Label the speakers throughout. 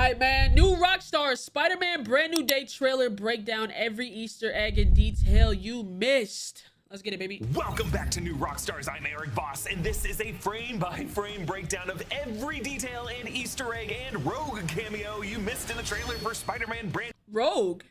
Speaker 1: Alright, man. New Rockstar Spider-Man brand new day trailer breakdown every Easter egg and detail you missed. Let's get it, baby.
Speaker 2: Welcome back to New Rockstars. I'm Eric Voss, and this is a frame-by-frame breakdown of every detail and Easter egg and Rogue cameo you missed in the trailer for Spider-Man brand
Speaker 1: Rogue?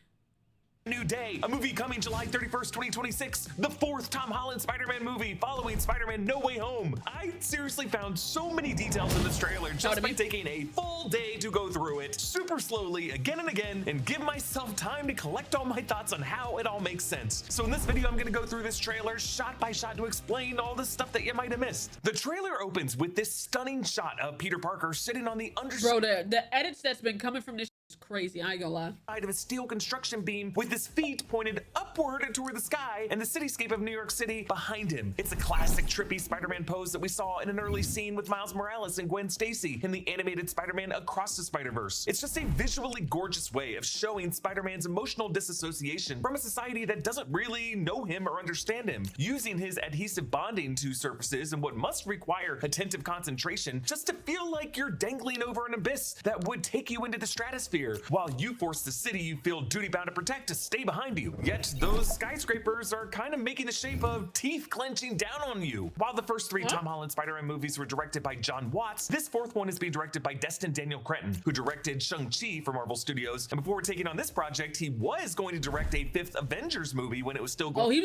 Speaker 2: New Day, a movie coming July 31st, 2026, the fourth Tom Holland Spider-Man movie following Spider-Man No Way Home. I seriously found so many details in this trailer just by taking a full day to go through it super slowly again and again and give myself time to collect all my thoughts on how it all makes sense. So in this video, I'm gonna go through this trailer shot by shot to explain all the stuff that you might have missed. The trailer opens with this stunning shot of Peter Parker sitting on the underside.
Speaker 1: Bro, the edits that's been coming from this is crazy. I ain't gonna lie.
Speaker 2: Of a steel construction beam with his feet pointed upward toward the sky and the cityscape of New York City behind him. It's a classic trippy Spider-Man pose that we saw in an early scene with Miles Morales and Gwen Stacy in the animated Spider-Man Across the Spider-Verse. It's just a visually gorgeous way of showing Spider-Man's emotional disassociation from a society that doesn't really know him or understand him, using his adhesive bonding to surfaces and what must require attentive concentration just to feel like you're dangling over an abyss that would take you into the stratosphere, while you force the city you feel duty-bound to protect to stay behind you. Yet those skyscrapers are kind of making the shape of teeth clenching down on you. While the first three Tom Holland Spider-Man movies were directed by John Watts, this fourth one is being directed by Destin Daniel Cretton, who directed Shang-Chi for Marvel Studios. And before taking on this project, he was going to direct a fifth Avengers movie when it was still going.
Speaker 1: Oh, he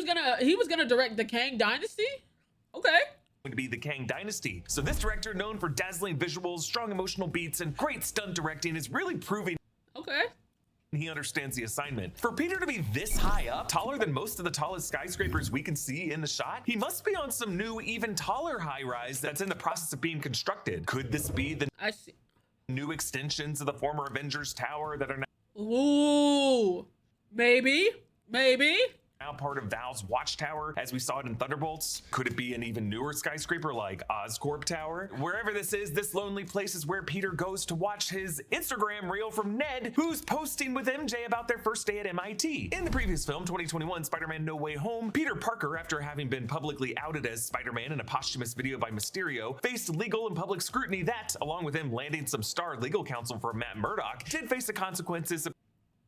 Speaker 1: was gonna direct the Kang Dynasty? Okay.
Speaker 2: To be the Kang Dynasty. So this director, known for dazzling visuals, strong emotional beats, and great stunt directing, is really proving he understands the assignment. For Peter to be this high up, taller than most of the tallest skyscrapers we can see in the shot, he must be on some new, even taller high-rise that's in the process of being constructed. Could this be the new extensions of the former Avengers Tower that are now
Speaker 1: maybe
Speaker 2: now part of Val's Watchtower, as we saw it in Thunderbolts? Could it be an even newer skyscraper like Oscorp Tower? Wherever this is, this lonely place is where Peter goes to watch his Instagram reel from Ned, who's posting with MJ about their first day at MIT. In the previous film, 2021 Spider-Man No Way Home, Peter Parker, after having been publicly outed as Spider-Man in a posthumous video by Mysterio, faced legal and public scrutiny that, along with him landing some star legal counsel for Matt Murdock, did face the consequences of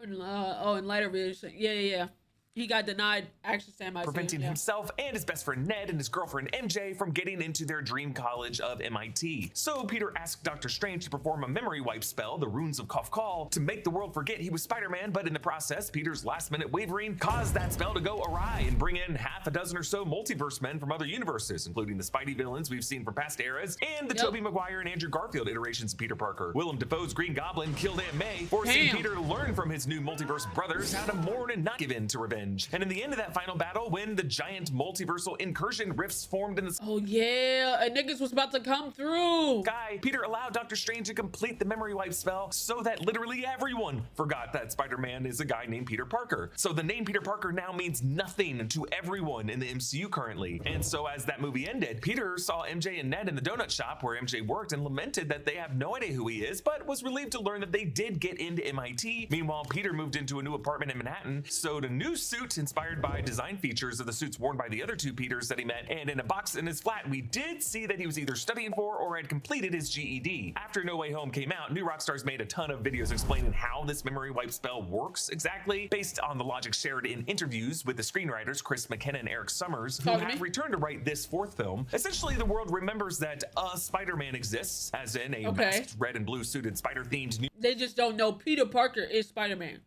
Speaker 1: in light of it. Yeah. He got denied access to MIT.
Speaker 2: Preventing himself and his best friend Ned and his girlfriend MJ from getting into their dream college of MIT. So Peter asked Dr. Strange to perform a memory wipe spell, the Runes of Kafkal, to make the world forget he was Spider-Man, but in the process, Peter's last-minute wavering caused that spell to go awry and bring in half a dozen or so multiverse men from other universes, including the Spidey villains we've seen from past eras and the Tobey Maguire and Andrew Garfield iterations of Peter Parker. Willem Dafoe's Green Goblin killed Aunt May, forcing Peter to learn from his new multiverse brothers how to mourn and not give in to revenge. And in the end of that final battle, when the giant multiversal incursion rifts formed in the
Speaker 1: and niggas was about to come through
Speaker 2: sky, Peter allowed Dr. Strange to complete the memory wipe spell so that literally everyone forgot that Spider-Man is a guy named Peter Parker. So the name Peter Parker now means nothing to everyone in the MCU currently. And so as that movie ended, Peter saw MJ and Ned in the donut shop where MJ worked and lamented that they have no idea who he is, but was relieved to learn that they did get into MIT. Meanwhile, Peter moved into a new apartment in Manhattan, sewed a new suit inspired by design features of the suits worn by the other two Peters that he met, and in a box in his flat, we did see that he was either studying for or had completed his GED. After No Way Home came out, New Rockstars made a ton of videos explaining how this memory wipe spell works exactly, based on the logic shared in interviews with the screenwriters Chris McKenna and Eric Summers, who have returned to write this fourth film. Essentially, the world remembers that a Spider-Man exists, as in a masked, red and blue suited spider-themed new.
Speaker 1: They just don't know Peter Parker is Spider-Man,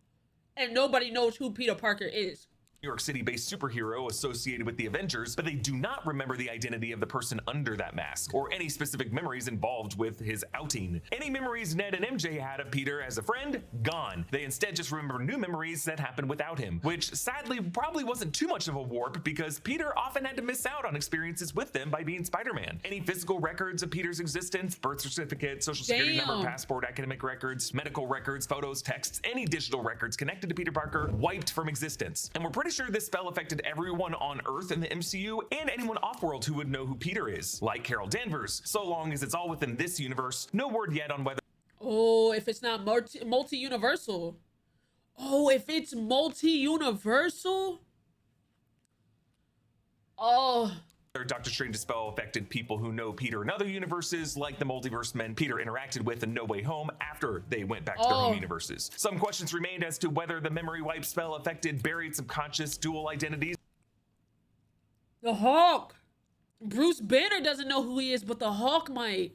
Speaker 1: and nobody knows who Peter Parker is.
Speaker 2: New York City-based superhero associated with the Avengers, but they do not remember the identity of the person under that mask, or any specific memories involved with his outing. Any memories Ned and MJ had of Peter as a friend, gone. They instead just remember new memories that happened without him, which sadly probably wasn't too much of a warp because Peter often had to miss out on experiences with them by being Spider-Man. Any physical records of Peter's existence, birth certificate, social security number, passport, academic records, medical records, photos, texts, any digital records connected to Peter Parker wiped from existence. And we're pretty sure this spell affected everyone on Earth in the MCU and anyone off-world who would know who Peter is, like Carol Danvers. So long as it's all within this universe, no word yet on whether
Speaker 1: if it's not multi-universal. If it's multi-universal.
Speaker 2: Doctor Strange's spell affected people who know Peter in other universes, like the multiverse men Peter interacted with in No Way Home after they went back to their home universes. Some questions remained as to whether the memory wipe spell affected buried subconscious dual identities.
Speaker 1: The Hulk. Bruce Banner doesn't know who he is, but the Hulk might.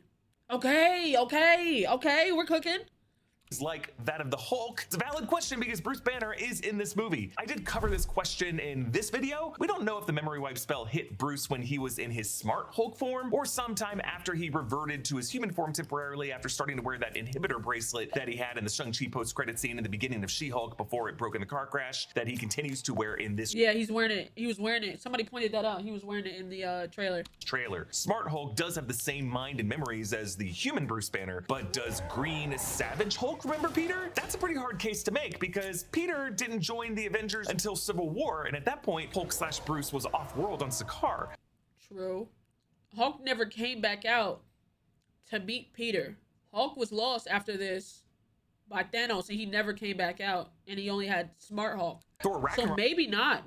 Speaker 1: Okay, we're cooking.
Speaker 2: Like that of the Hulk? It's a valid question because Bruce Banner is in this movie. I did cover this question in this video. We don't know if the memory wipe spell hit Bruce when he was in his smart Hulk form or sometime after he reverted to his human form temporarily after starting to wear that inhibitor bracelet that he had in the Shang-Chi post-credit scene in the beginning of She-Hulk before it broke in the car crash that he continues to wear in this.
Speaker 1: Yeah, he's wearing it. He was wearing it. Somebody pointed that out. He was wearing it in the trailer.
Speaker 2: Smart Hulk does have the same mind and memories as the human Bruce Banner, but does Green Savage Hulk remember Peter? That's a pretty hard case to make because Peter didn't join the Avengers until Civil War, and at that point, Hulk/Bruce was off-world on Sakaar.
Speaker 1: True. Hulk never came back out to meet Peter. Hulk was lost after this by Thanos, and he never came back out, and he only had Smart Hulk.
Speaker 2: Thor Ragnarok.
Speaker 1: So maybe not.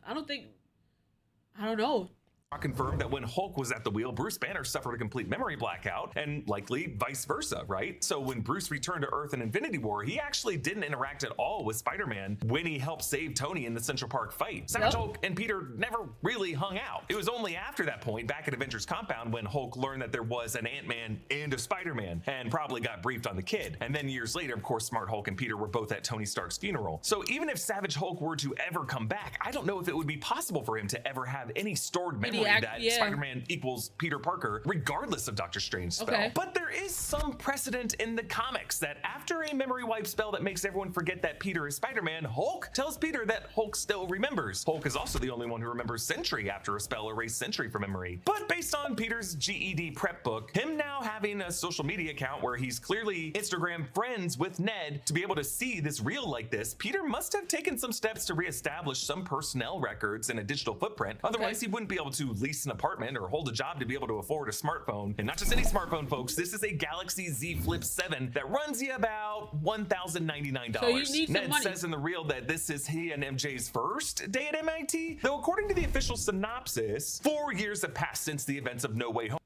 Speaker 1: I don't know.
Speaker 2: Confirmed that when Hulk was at the wheel, Bruce Banner suffered a complete memory blackout, and likely vice versa, right? So when Bruce returned to Earth in Infinity War, he actually didn't interact at all with Spider-Man when he helped save Tony in the Central Park fight. Savage Hulk and Peter never really hung out. It was only after that point, back at Avengers Compound, when Hulk learned that there was an Ant-Man and a Spider-Man, and probably got briefed on the kid. And then years later, of course, Smart Hulk and Peter were both at Tony Stark's funeral. So even if Savage Hulk were to ever come back, I don't know if it would be possible for him to ever have any stored memory that Spider-Man equals Peter Parker, regardless of Doctor Strange's spell.
Speaker 1: Okay.
Speaker 2: But there is some precedent in the comics that after a memory wipe spell that makes everyone forget that Peter is Spider-Man, Hulk tells Peter that Hulk still remembers. Hulk is also the only one who remembers Sentry after a spell erased Sentry from memory. But based on Peter's GED prep book, him now having a social media account where he's clearly Instagram friends with Ned to be able to see this reel like this, Peter must have taken some steps to reestablish some personnel records and a digital footprint. Otherwise, he wouldn't be able to lease an apartment or hold a job to be able to afford a smartphone. And not just any smartphone, folks. This is a Galaxy Z Flip 7 that runs you about $1,099.
Speaker 1: So you need some
Speaker 2: Ned
Speaker 1: money.
Speaker 2: says in the reel that this is he and MJ's first day at MIT, though according to the official synopsis, 4 years have passed since the events of No Way Home.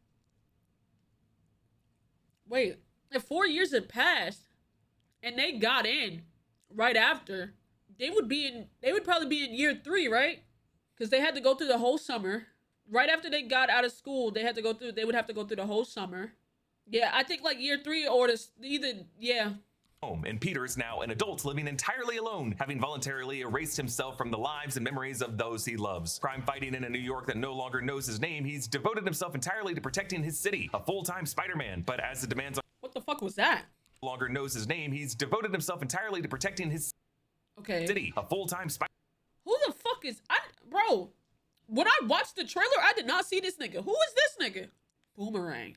Speaker 1: Wait, if 4 years had passed and they got in right after, they would probably be in year 3, right? Because they had to go through the whole summer. Right after they got out of school, they would have to go through the whole summer. Yeah, I think like year 3 or
Speaker 2: Home, and Peter is now an adult living entirely alone, having voluntarily erased himself from the lives and memories of those he loves. Crime fighting in a New York that no longer knows his name, he's devoted himself entirely to protecting his city, a full-time Spider-Man. But as the demands on
Speaker 1: What the fuck was that?
Speaker 2: no longer knows his name, he's devoted himself entirely to protecting his city, a full-time Spider.
Speaker 1: Who the fuck is bro? When I watched the trailer, I did not see this nigga. Who is this nigga? Boomerang.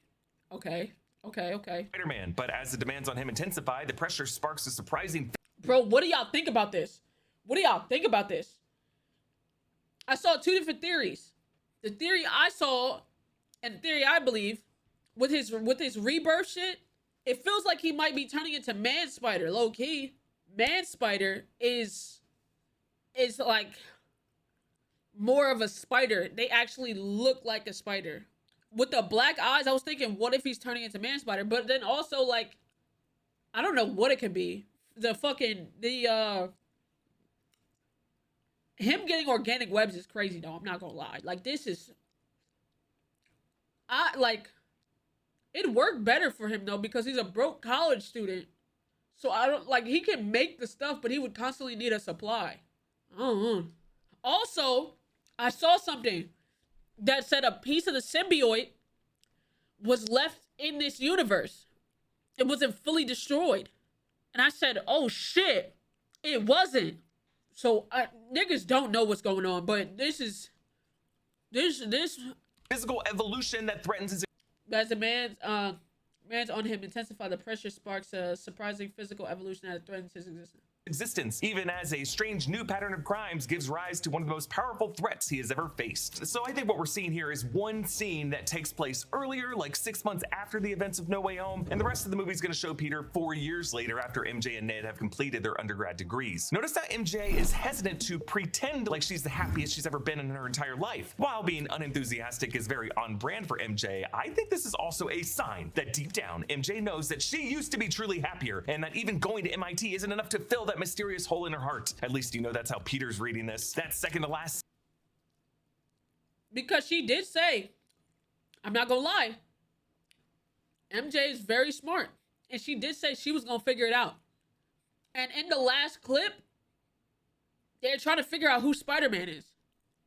Speaker 1: Okay.
Speaker 2: Spider-Man, but as the demands on him intensify, the pressure sparks a surprising.
Speaker 1: Bro, what do y'all think about this? I saw 2 different theories. The theory I saw, and the theory I believe, with his rebirth shit, it feels like he might be turning into Man Spider, low key. Man Spider is like more of a spider. They actually look like a spider. With the black eyes, I was thinking, what if he's turning into Man Spider? But then also, like, I don't know what it could be. Him getting organic webs is crazy, though. I'm not gonna lie. Like, it worked better for him, though, because he's a broke college student. So he can make the stuff, but he would constantly need a supply. I don't know. Also, I saw something that said a piece of the symbiote was left in this universe. It wasn't fully destroyed. And I said, oh shit, it wasn't. So niggas don't know what's going on, but this
Speaker 2: physical evolution that threatens his.
Speaker 1: As the man's on him intensify, the pressure sparks a surprising physical evolution that threatens his existence.
Speaker 2: existence, even as a strange new pattern of crimes gives rise to one of the most powerful threats he has ever faced. So I think what we're seeing here is one scene that takes place earlier, like 6 months after the events of No Way Home, and the rest of the movie is going to show Peter 4 years later after MJ and Ned have completed their undergrad degrees. Notice that MJ is hesitant to pretend like she's the happiest she's ever been in her entire life. While being unenthusiastic is very on brand for MJ, I think this is also a sign that deep down, MJ knows that she used to be truly happier, and that even going to MIT isn't enough to fill that mysterious hole in her heart. At least you know that's how Peter's reading this. That second to last.
Speaker 1: Because she did say, I'm not gonna lie, MJ is very smart. And she did say she was gonna figure it out. And in the last clip, they're trying to figure out who Spider-Man is.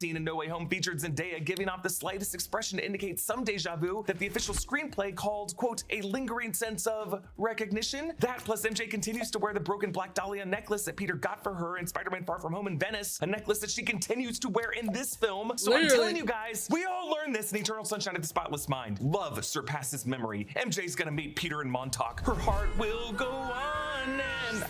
Speaker 2: Scene in No Way Home featured Zendaya giving off the slightest expression to indicate some deja vu that the official screenplay called, quote, a lingering sense of recognition. That plus MJ continues to wear the broken Black Dahlia necklace that Peter got for her in Spider-Man Far From Home in Venice, a necklace that she continues to wear in this film. So I'm telling you guys, we all learned this in Eternal Sunshine of the Spotless Mind. Love surpasses memory. MJ's gonna meet Peter in Montauk. Her heart will go on, and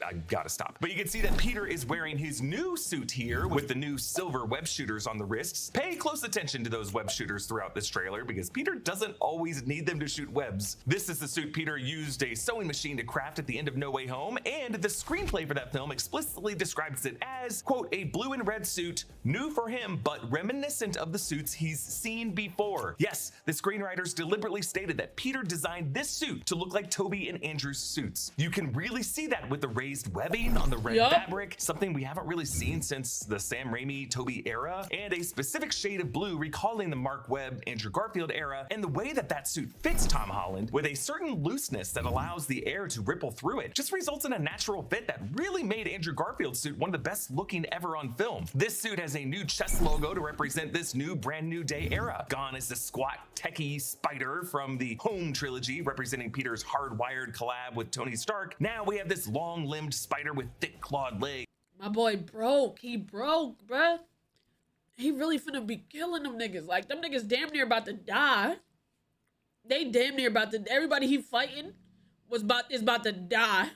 Speaker 2: I gotta stop. But you can see that Peter is wearing his new suit here with the new silver web shooters on the wrists. Pay close attention to those web shooters throughout this trailer because Peter doesn't always need them to shoot webs. This is the suit Peter used a sewing machine to craft at the end of No Way Home, and the screenplay for that film explicitly describes it as, quote, a blue and red suit, new for him, but reminiscent of the suits he's seen before. Yes, the screenwriters deliberately stated that Peter designed this suit to look like Tobey and Andrew's suits. You can really see that with the raised webbing on the red fabric, something we haven't really seen since the Sam Raimi, Tobey era, and a specific shade of blue recalling the Mark Webb, Andrew Garfield era, and the way that that suit fits Tom Holland with a certain looseness that allows the air to ripple through it just results in a natural fit that really made Andrew Garfield's suit one of the best looking ever on film. This suit has a new chest logo to represent this new brand new day era. Gone is the squat techie spider from the Home trilogy representing Peter's hardwired collab with Tony Stark. Now we have this long-limbed spider with thick clawed legs.
Speaker 1: My boy broke. He broke, bruh. He really finna be killing them niggas. Like, them niggas damn near about to die. They damn near about to... Everybody he fighting is about to die.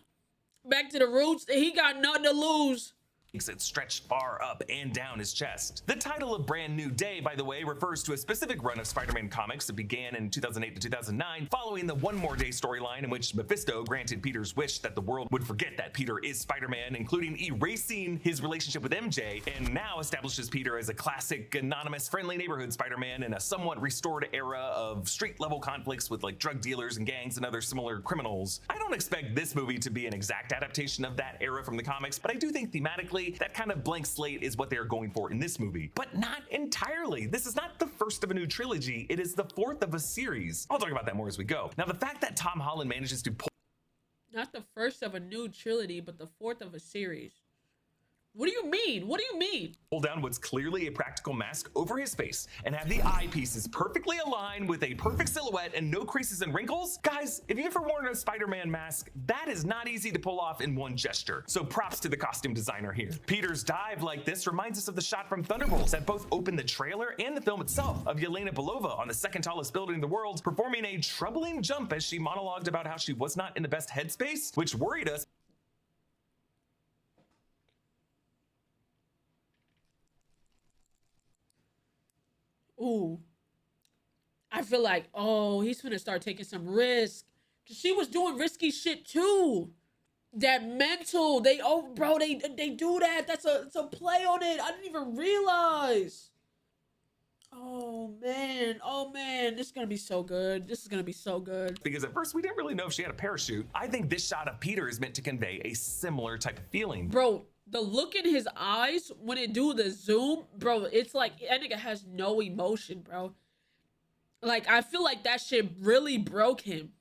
Speaker 1: Back to the roots. He got nothing to lose.
Speaker 2: It stretched far up and down his chest. The title of Brand New Day, by the way, refers to a specific run of Spider-Man comics that began in 2008 to 2009, following the One More Day storyline in which Mephisto granted Peter's wish that the world would forget that Peter is Spider-Man, including erasing his relationship with MJ, and now establishes Peter as a classic, anonymous, friendly neighborhood Spider-Man in a somewhat restored era of street-level conflicts with like drug dealers and gangs and other similar criminals. I don't expect this movie to be an exact adaptation of that era from the comics, but I do think thematically that kind of blank slate is what they're going for in this movie, but not entirely. This is not the first of a new trilogy, it is the fourth of a series. I'll talk about that more as we go. Now, the fact that Tom Holland manages to pull...
Speaker 1: Not the first of a new trilogy, but the fourth of a series. What do you mean? What do you mean?
Speaker 2: Pull down what's clearly a practical mask over his face and have the eyepieces perfectly aligned with a perfect silhouette and no creases and wrinkles? Guys, if you ever worn a Spider-Man mask, that is not easy to pull off in one gesture. So props to the costume designer here. Peter's dive like this reminds us of the shot from Thunderbolts that both opened the trailer and the film itself of Yelena Belova on the second tallest building in the world, performing a troubling jump as she monologued about how she was not in the best headspace, which worried us.
Speaker 1: Ooh. I feel like, oh, he's gonna start taking some risk. She was doing risky shit too. That mental, they do that. It's a play on it. I didn't even realize. Oh man, this is gonna be so good. This is gonna be so good.
Speaker 2: Because at first we didn't really know if she had a parachute. I think this shot of Peter is meant to convey a similar type of feeling.
Speaker 1: Bro, the look in his eyes when it do the zoom, bro, it's like that nigga has no emotion, bro. Like, I feel like that shit really broke him.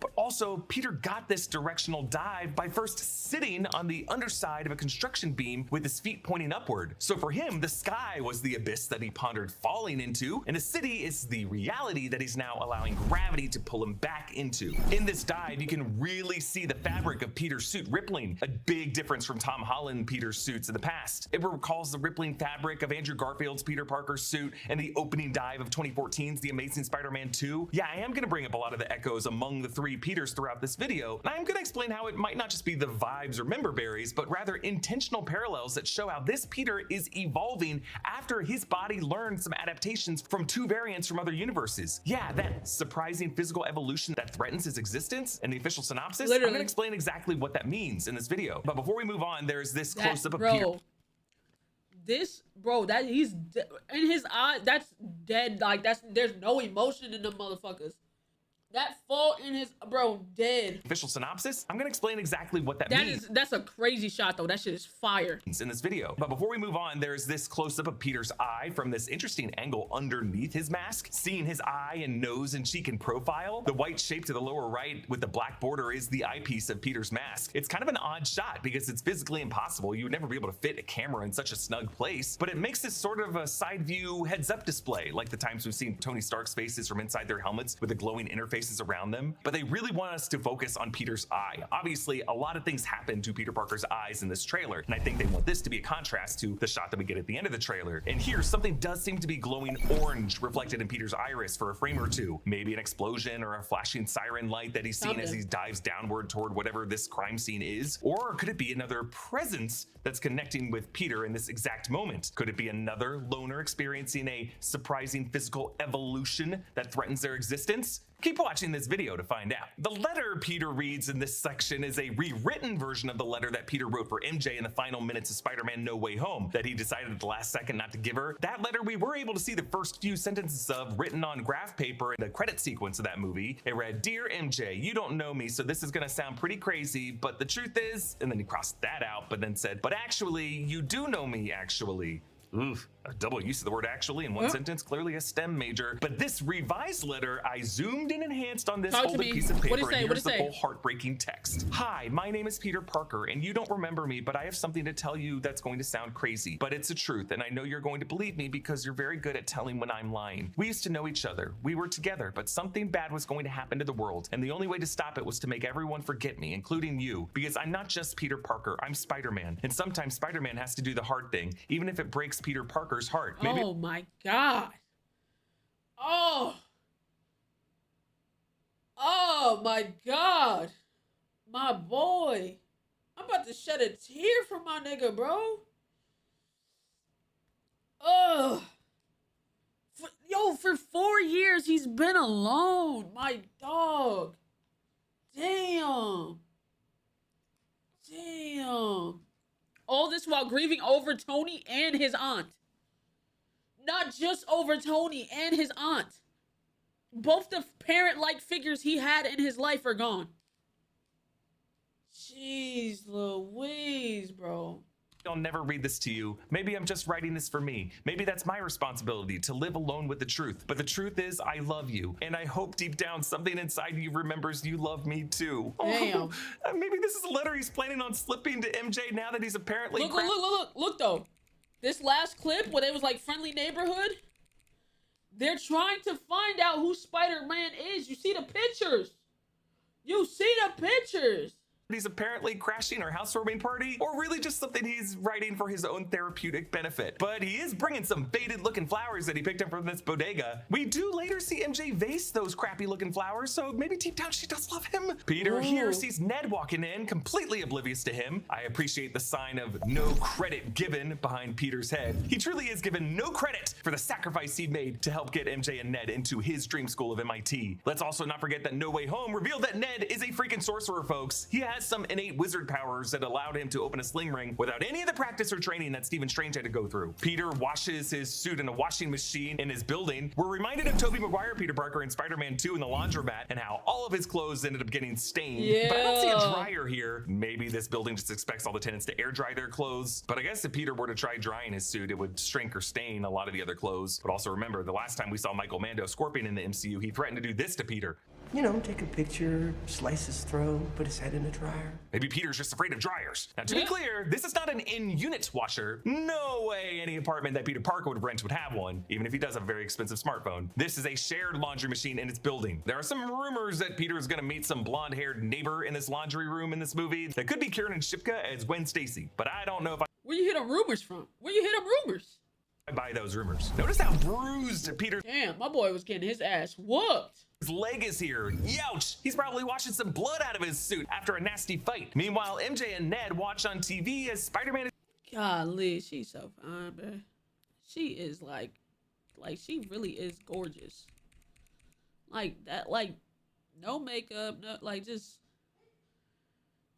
Speaker 2: But also, Peter got this directional dive by first sitting on the underside of a construction beam with his feet pointing upward. So for him, the sky was the abyss that he pondered falling into, and the city is the reality that he's now allowing gravity to pull him back into. In this dive, you can really see the fabric of Peter's suit rippling, a big difference from Tom Holland Peter's suits in the past. It recalls the rippling fabric of Andrew Garfield's Peter Parker suit and the opening dive of 2014's The Amazing Spider-Man 2. Yeah, I am gonna bring up a lot of the echoes among the three Peters throughout this video, and I'm gonna explain how it might not just be the vibes or member berries, but rather intentional parallels that show how this Peter is evolving after his body learned some adaptations from two variants from other universes. Yeah, that surprising physical evolution that threatens his existence. And the official synopsis,
Speaker 1: Literally.
Speaker 2: I'm gonna explain exactly what that means in this video. But before we move on, there's this close-up of Peter.
Speaker 1: That he's in his eye, that's dead. Like, there's no emotion in them motherfuckers. That fall in his, dead.
Speaker 2: Official synopsis, I'm gonna explain exactly what that means.
Speaker 1: That's a crazy shot though. That shit is fire.
Speaker 2: In this video. But before we move on, there's this close-up of Peter's eye from this interesting angle underneath his mask. Seeing his eye and nose and cheek in profile, the white shape to the lower right with the black border is the eyepiece of Peter's mask. It's kind of an odd shot because it's physically impossible. You would never be able to fit a camera in such a snug place, but it makes this sort of a side view heads-up display, like the times we've seen Tony Stark's faces from inside their helmets with the glowing interfaces around them. But they really want us to focus on Peter's eye. Obviously, a lot of things happen to Peter Parker's eyes in this trailer, and I think they want this to be a contrast to the shot that we get at the end of the trailer. And here, something does seem to be glowing orange reflected in Peter's iris for a frame or two. Maybe an explosion or a flashing siren light that he's seen as he dives downward toward whatever this crime scene is. Or could it be another presence that's connecting with Peter in this exact moment? Could it be another loner experiencing a surprising physical evolution that threatens their existence? Keep watching this video to find out. The letter Peter reads in this section is a rewritten version of the letter that Peter wrote for MJ in the final minutes of Spider-Man No Way Home that he decided at the last second not to give her. That letter we were able to see the first few sentences of written on graph paper in the credit sequence of that movie. It read, "Dear MJ, you don't know me, so this is gonna sound pretty crazy, but the truth is," and then he crossed that out, but then said, "But actually, you do know me, actually." Oof, a double use of the word actually in one sentence, clearly a STEM major. But this revised letter, I zoomed and enhanced on this folded piece of paper, and here's the full heartbreaking text. "Hi, my name is Peter Parker, and you don't remember me, but I have something to tell you that's going to sound crazy. But it's the truth, and I know you're going to believe me because you're very good at telling when I'm lying. We used to know each other. We were together, but something bad was going to happen to the world, and the only way to stop it was to make everyone forget me, including you, because I'm not just Peter Parker, I'm Spider-Man, and sometimes Spider-Man has to do the hard thing, even if it breaks Peter Parker's heart." Maybe
Speaker 1: oh my God. Oh my God. My boy. I'm about to shed a tear for my nigga, bro. For 4 years he's been alone. My dog. Damn. All this while grieving over Tony and his aunt. Not just over Tony and his aunt. Both the parent-like figures he had in his life are gone. Jeez Louise, bro.
Speaker 2: I'll never read this to you. Maybe I'm just writing this for me. Maybe that's my responsibility, to live alone with the truth. But the truth is, I love you. And I hope deep down something inside you remembers you love me too.
Speaker 1: Damn.
Speaker 2: Maybe this is a letter he's planning on slipping to MJ now that he's apparently—
Speaker 1: Look though. This last clip where they was like friendly neighborhood, they're trying to find out who Spider-Man is. You see the pictures.
Speaker 2: He's apparently crashing our housewarming party, or really just something he's writing for his own therapeutic benefit. But he is bringing some faded looking flowers that he picked up from this bodega. We do later see MJ vase those crappy looking flowers, so maybe deep down she does love him. Peter here sees Ned walking in, completely oblivious to him. I appreciate the sign of no credit given behind Peter's head. He truly is given no credit for the sacrifice he made to help get MJ and Ned into his dream school of MIT. Let's also not forget that No Way Home revealed that Ned is a freaking sorcerer, folks. He has some innate wizard powers that allowed him to open a sling ring without any of the practice or training that Stephen Strange had to go through. Peter washes his suit in a washing machine in his building. We're reminded of Tobey Maguire Peter Parker in Spider-Man 2 in the laundromat and how all of his clothes ended up getting stained.
Speaker 1: Yeah.
Speaker 2: But I don't see a dryer here. Maybe this building just expects all the tenants to air dry their clothes. But I guess if Peter were to try drying his suit, it would shrink or stain a lot of the other clothes. But also remember, the last time we saw Michael Mando Scorpion in the MCU, he threatened to do this to Peter.
Speaker 3: You know, take a picture, slice his throat, put his head in the dryer.
Speaker 2: Maybe Peter's just afraid of dryers. Now, to be clear, this is not an in-unit washer. No way any apartment that Peter Parker would rent would have one, even if he does have a very expensive smartphone. This is a shared laundry machine in its building. There are some rumors that Peter is going to meet some blonde-haired neighbor in this laundry room in this movie. That could be Kieran Shipka as Gwen Stacy, but I don't know if
Speaker 1: Where you hear them rumors from?
Speaker 2: I buy those rumors. Notice how bruised Peter
Speaker 1: Damn, my boy was getting his ass whooped.
Speaker 2: leg is here. Youch! He's probably washing some blood out of his suit after a nasty fight. Meanwhile, MJ and Ned watch on TV as Spider-Man is
Speaker 1: Golly, she's so fine, man. She is like she really is gorgeous. Like that, like no makeup, no, like just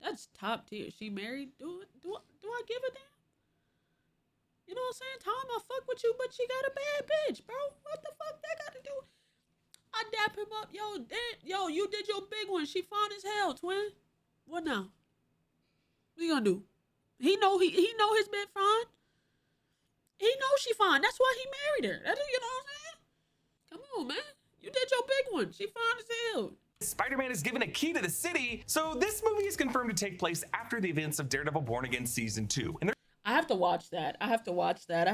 Speaker 1: that's top tier. She married. Do I give a damn? You know what I'm saying? Tom, I fuck with you, but she got a bad bitch, bro. What the fuck that got to do? I dap him up, yo, you did your big one. She fine as hell, twin. What now? What you gonna do? He know his bitch fine. He knows she fine. That's why he married her. That's, you know what I'm saying? Come on, man. You did your big one. She fine as hell.
Speaker 2: Spider-Man is given a key to the city, so this movie is confirmed to take place after the events of Daredevil Born Again Season 2. And
Speaker 1: I have to watch that. I have to watch that.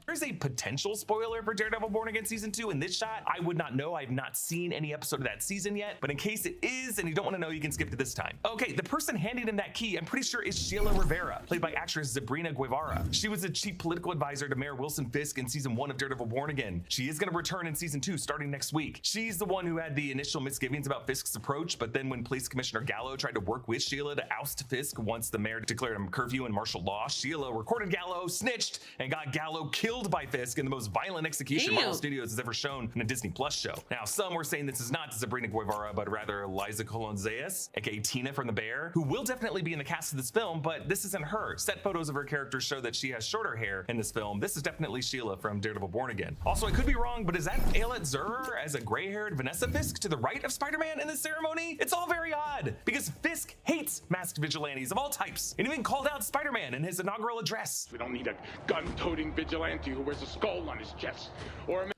Speaker 2: there's a potential spoiler for Daredevil Born Again Season 2 in this shot. I would not know. I've not seen any episode of that season yet, but in case it is and you don't want to know, you can skip to this time. Okay, the person handing him that key, I'm pretty sure is Sheila Rivera, played by actress Sabrina Guevara. She was a chief political advisor to Mayor Wilson Fisk in Season 1 of Daredevil Born Again. She is going to return in Season 2 starting next week. She's the one who had the initial misgivings about Fisk's approach, but then when Police Commissioner Gallo tried to work with Sheila to oust Fisk once the mayor declared him curfew and martial law, Sheila recorded Gallo, snitched, and got Gallo killed by Fisk in the most violent execution Marvel Studios has ever shown in a Disney Plus show. Now, some were saying this is not Sabrina Guevara, but rather Liza Colonzayas, aka Tina from The Bear, who will definitely be in the cast of this film, but this isn't her. Set photos of her character show that she has shorter hair in this film. This is definitely Sheila from Daredevil Born Again. Also, I could be wrong, but is that Ayelet Zurer as a gray-haired Vanessa Fisk to the right of Spider-Man in this ceremony? It's all very odd, because Fisk hates masked vigilantes of all types, and even called out Spider-Man in his inaugural address.
Speaker 4: We don't need a gun-toting vigilante who wears a skull on his chest, or a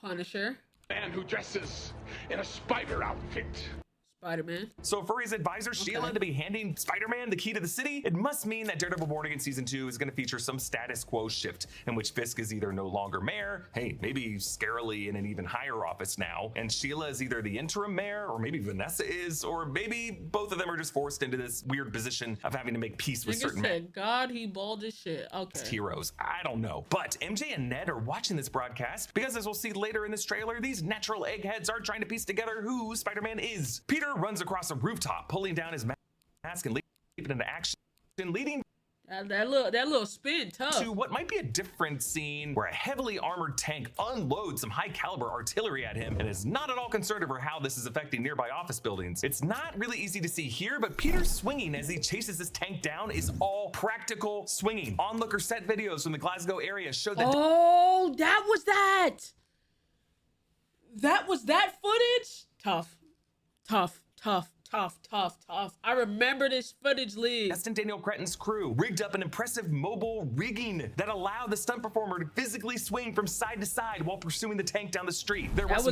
Speaker 1: Punisher.
Speaker 4: man who dresses in a spider outfit.
Speaker 1: Spider-Man.
Speaker 2: So for his advisor Sheila to be handing Spider-Man the key to the city, it must mean that Daredevil Born Again Season 2 is going to feature some status quo shift in which Fisk is either no longer mayor, hey, maybe scarily in an even higher office now, and Sheila is either the interim mayor, or maybe Vanessa is, or maybe both of them are just forced into this weird position of having to make peace with certain
Speaker 1: said, God, he bald as shit. Okay.
Speaker 2: heroes. I don't know. But MJ and Ned are watching this broadcast because, as we'll see later in this trailer, these natural eggheads are trying to piece together who Spider-Man is. Peter runs across a rooftop, pulling down his mask and leaping into action, leading
Speaker 1: that little spin tough
Speaker 2: to what might be a different scene where a heavily armored tank unloads some high caliber artillery at him and is not at all concerned over how this is affecting nearby office buildings. It's not really easy to see here, but Peter's swinging as he chases this tank down is all practical swinging. Onlooker set videos from the Glasgow area show that
Speaker 1: that was that footage. Tough. I remember this footage, Lee.
Speaker 2: Destin Daniel Cretton's crew rigged up an impressive mobile rigging that allowed the stunt performer to physically swing from side to side while pursuing the tank down the street. There was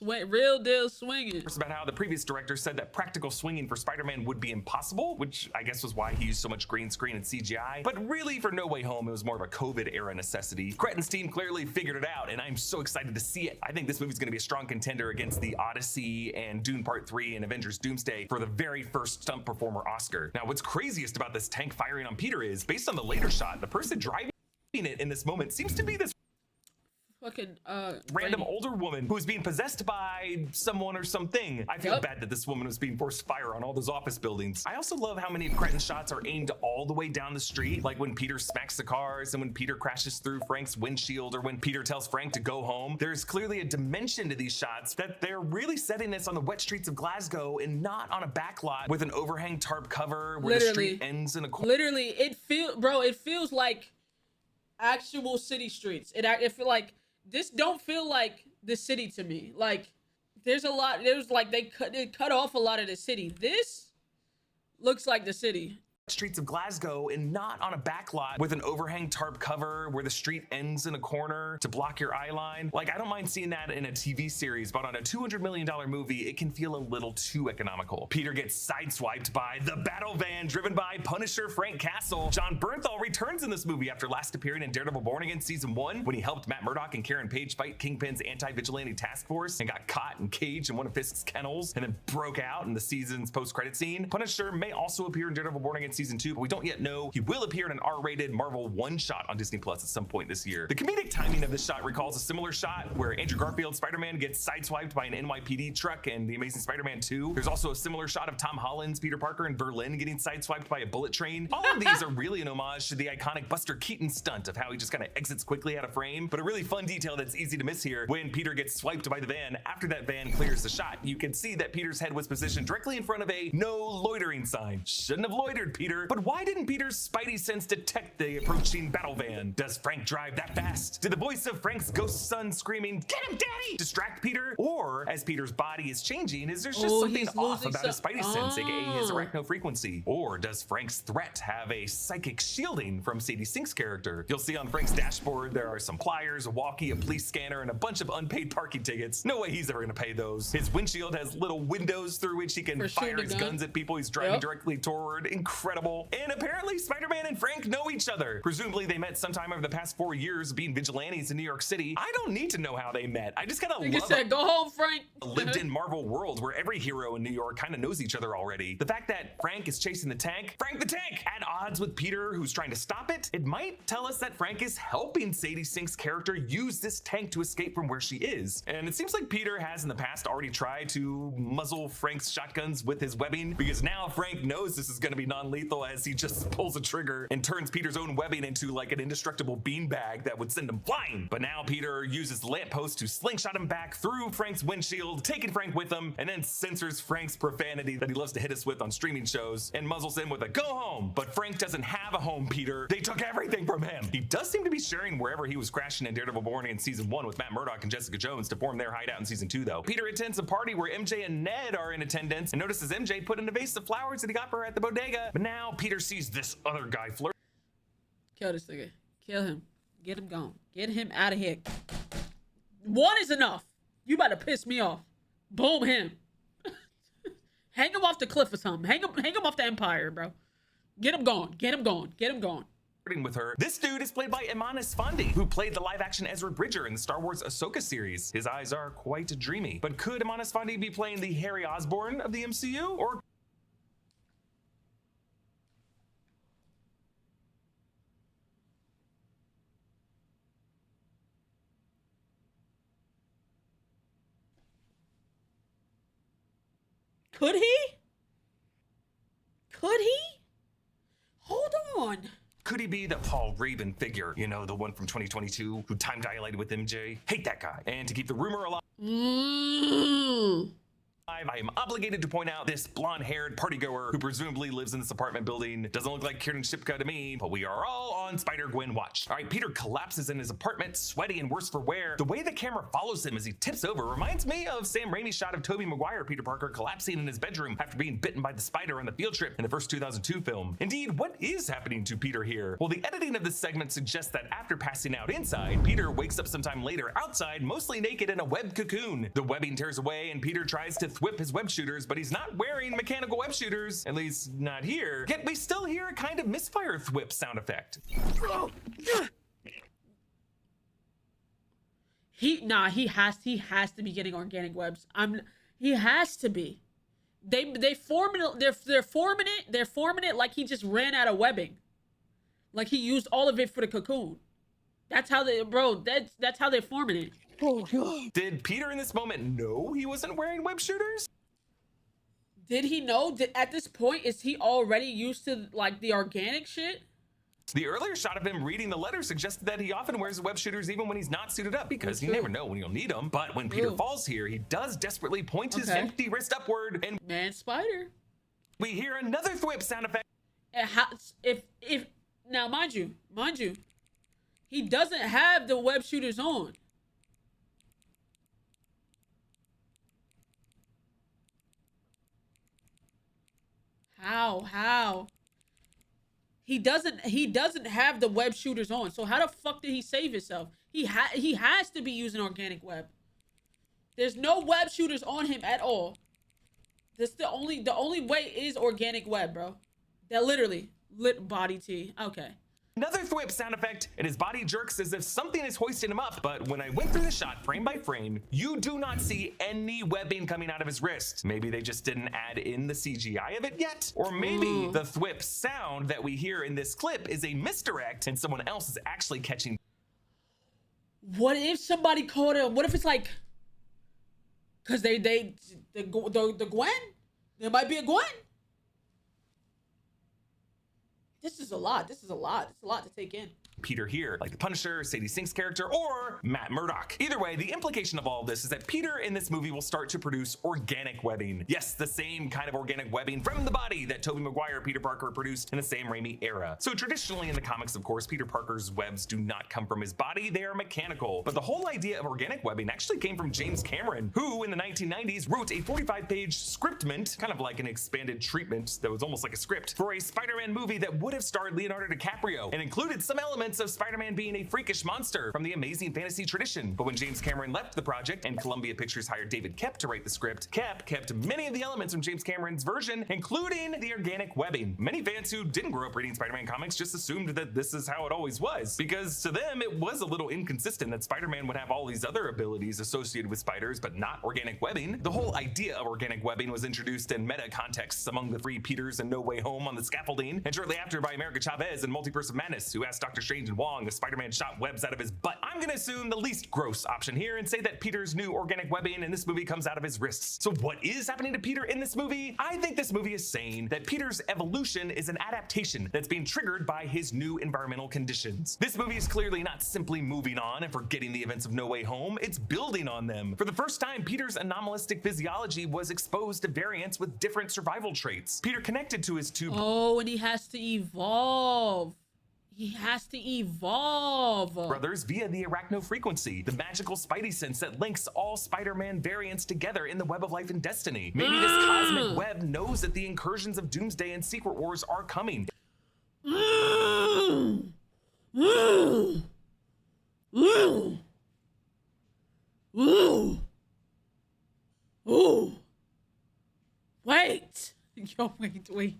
Speaker 1: real deal swinging.
Speaker 2: About how the previous director said that practical swinging for Spider-Man would be impossible, which I guess was why he used so much green screen and CGI. But really, for No Way Home, it was more of a COVID-era necessity. Cretton's team clearly figured it out, and I'm so excited to see it. I think this movie's going to be a strong contender against the Odyssey and Dune Part 3 and Avengers Doomsday for the very first stunt performer Oscar. Now, what's craziest about this tank firing on Peter is, based on the later shot, the person driving it in this moment seems to be this
Speaker 1: fucking
Speaker 2: random older woman who's being possessed by someone or something. I feel bad that this woman was being forced to fire on all those office buildings. I also love how many of Cretton's shots are aimed all the way down the street, like when Peter smacks the cars and when Peter crashes through Frank's windshield or when Peter tells Frank to go home. There's clearly a dimension to these shots that they're really setting this on the wet streets of Glasgow and not on a backlot with an overhang tarp cover where the street ends in a corner.
Speaker 1: Literally, it feels like actual city streets. It feel like this don't feel like the city to me. Like there's like they cut off a lot of the city. This looks like the city.
Speaker 2: Streets of Glasgow and not on a backlot with an overhang tarp cover where the street ends in a corner to block your eye line. Like, I don't mind seeing that in a TV series, but on a $200 million movie, it can feel a little too economical. Peter gets sideswiped by the battle van driven by Punisher Frank Castle. John Bernthal returns in this movie after last appearing in Daredevil Born Again Season 1 when he helped Matt Murdock and Karen Page fight Kingpin's anti-vigilante task force and got caught and caged in one of Fisk's kennels and then broke out in the season's post-credit scene. Punisher may also appear in Daredevil Born Again season 2, but we don't yet know he will appear in an R-rated Marvel one-shot on Disney Plus at some point this year. The comedic timing of this shot recalls a similar shot where Andrew Garfield's Spider-Man gets sideswiped by an NYPD truck in The Amazing Spider-Man 2. There's also a similar shot of Tom Holland's Peter Parker in Berlin getting sideswiped by a bullet train. All of these are really an homage to the iconic Buster Keaton stunt of how he just kind of exits quickly out of frame. But a really fun detail that's easy to miss here, when Peter gets swiped by the van, after that van clears the shot, you can see that Peter's head was positioned directly in front of a no loitering sign. Shouldn't have loitered, Peter. But why didn't Peter's spidey sense detect the approaching battle van? Does Frank drive that fast? Did the voice of Frank's ghost son screaming, "Get him, Daddy!" distract Peter? Or, as Peter's body is changing, is there just something off about his spidey sense, aka his arachno frequency? Or does Frank's threat have a psychic shielding from Sadie Sink's character? You'll see on Frank's dashboard there are some pliers, a walkie, a police scanner, and a bunch of unpaid parking tickets. No way he's ever gonna pay those. His windshield has little windows through which he can fire his guns at people he's driving directly toward. Incredible. And apparently Spider-Man and Frank know each other. Presumably they met sometime over the past 4 years being vigilantes in New York City. I don't need to know how they met. I just gotta love
Speaker 1: said, go home, Frank.
Speaker 2: A lived-in Marvel world where every hero in New York kind of knows each other already. The fact that Frank is chasing the tank, Frank the Tank, at odds with Peter who's trying to stop it, it might tell us that Frank is helping Sadie Sink's character use this tank to escape from where she is. And it seems like Peter has in the past already tried to muzzle Frank's shotguns with his webbing, because now Frank knows this is going to be non-lethal as he just pulls a trigger and turns Peter's own webbing into like an indestructible beanbag that would send him flying. But now Peter uses the lamppost to slingshot him back through Frank's windshield, taking Frank with him, and then censors Frank's profanity that he loves to hit us with on streaming shows and muzzles him with a "go home." But Frank doesn't have a home, Peter. They took everything from him. He does seem to be sharing wherever he was crashing in Daredevil Born in season 1 with Matt Murdock and Jessica Jones to form their hideout in season 2 though. Peter attends a party where MJ and Ned are in attendance and notices MJ put in a vase of flowers that he got for her at the bodega. But now Peter sees this other guy flirt.
Speaker 1: Kill this nigga. Kill him. Get him gone. Get him out of here. One is enough. You about to piss me off. Boom him. Hang him off the cliff or something. Hang him off the Empire, bro. Get him gone. Get him gone. Get him gone.
Speaker 2: With her. This dude is played by Imanis Fondi, who played the live-action Ezra Bridger in the Star Wars Ahsoka series. His eyes are quite dreamy. But could Imanis Fondi be playing the Harry Osborn of the MCU? Or
Speaker 1: could he? Could he? Hold on.
Speaker 2: could he be the Paul Raven figure? You know, the one from 2022 who time dilated with MJ? Hate that guy. And to keep the rumor alive, I am obligated to point out this blonde-haired partygoer who presumably lives in this apartment building. Doesn't look like Kieran Shipka to me, but we are all on Spider-Gwen watch. All right, Peter collapses in his apartment, sweaty and worse for wear. The way the camera follows him as he tips over reminds me of Sam Raimi's shot of Tobey Maguire Peter Parker collapsing in his bedroom after being bitten by the spider on the field trip in the first 2002 film. Indeed, what is happening to Peter here? Well, the editing of this segment suggests that after passing out inside, Peter wakes up sometime later outside, mostly naked in a web cocoon. The webbing tears away and Peter tries to thwip his web shooters, but he's not wearing mechanical web shooters, at least not here. Yet we still hear a kind of misfire thwip sound effect.
Speaker 1: He has to be getting organic webs. He has to be. They're forming it like he just ran out of webbing. Like he used all of it for the cocoon. That's how that's how they're forming it.
Speaker 3: Oh God.
Speaker 2: Did Peter in this moment know he wasn't wearing web shooters?
Speaker 1: Did he know? At this point, is he already used to like the organic shit?
Speaker 2: The earlier shot of him reading the letter suggested that he often wears web shooters even when he's not suited up because you never know when you'll need them. But when Peter falls here, he does desperately point his empty wrist upward and
Speaker 1: Man Spider.
Speaker 2: we hear another thwip sound effect.
Speaker 1: If now mind you, he doesn't have the web shooters on. How? He doesn't have the web shooters on. So how the fuck did he save himself? He has to be using organic web. There's no web shooters on him at all. That's the only way is organic web, bro. That literally lit body T. Okay.
Speaker 2: Another thwip sound effect, and his body jerks as if something is hoisting him up, but when I went through the shot frame by frame, you do not see any webbing coming out of his wrist. Maybe they just didn't add in the CGI of it yet, or maybe the thwip sound that we hear in this clip is a misdirect and someone else is actually catching.
Speaker 1: What if somebody called him? What if it's like, cause the Gwen? There might be a Gwen. This is a lot. This is a lot. It's a lot to take in.
Speaker 2: Peter here, like the Punisher, Sadie Sink's character, or Matt Murdock. Either way, the implication of all of this is that Peter in this movie will start to produce organic webbing. Yes, the same kind of organic webbing from the body that Tobey Maguire Peter Parker produced in the Sam Raimi era. So traditionally in the comics, of course, Peter Parker's webs do not come from his body, they are mechanical. But the whole idea of organic webbing actually came from James Cameron, who in the 1990s wrote a 45-page scriptment, kind of like an expanded treatment that was almost like a script, for a Spider-Man movie that would have starred Leonardo DiCaprio and included some elements of Spider-Man being a freakish monster from the amazing fantasy tradition. But when James Cameron left the project and Columbia Pictures hired David Koepp to write the script, Koepp kept many of the elements from James Cameron's version, including the organic webbing. Many fans who didn't grow up reading Spider-Man comics just assumed that this is how it always was, because to them it was a little inconsistent that Spider-Man would have all these other abilities associated with spiders but not organic webbing. The whole idea of organic webbing was introduced in meta contexts among the three Peters in No Way Home on the scaffolding, and shortly after by America Chavez in Multiverse of Madness, who asked Dr. Strange and Wong if Spider-Man shot webs out of his butt. I'm gonna assume the least gross option here and say that Peter's new organic webbing in this movie comes out of his wrists. So what is happening to Peter in this movie? I think this movie is saying that Peter's evolution is an adaptation that's being triggered by his new environmental conditions. This movie is clearly not simply moving on and forgetting the events of No Way Home, it's building on them. For the first time, Peter's anomalistic physiology was exposed to variants with different survival traits. Peter connected to his two
Speaker 1: And he has to evolve. He has to evolve.
Speaker 2: brothers via the arachnofrequency, the magical spidey sense that links all Spider-Man variants together in the web of life and destiny. Maybe this cosmic web knows that the incursions of Doomsday and Secret Wars are coming.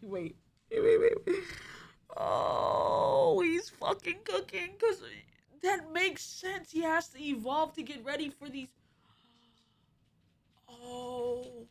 Speaker 1: Wait. Yo, wait. Oh, he's fucking cooking, because that makes sense. He has to evolve to get ready for these. Oh,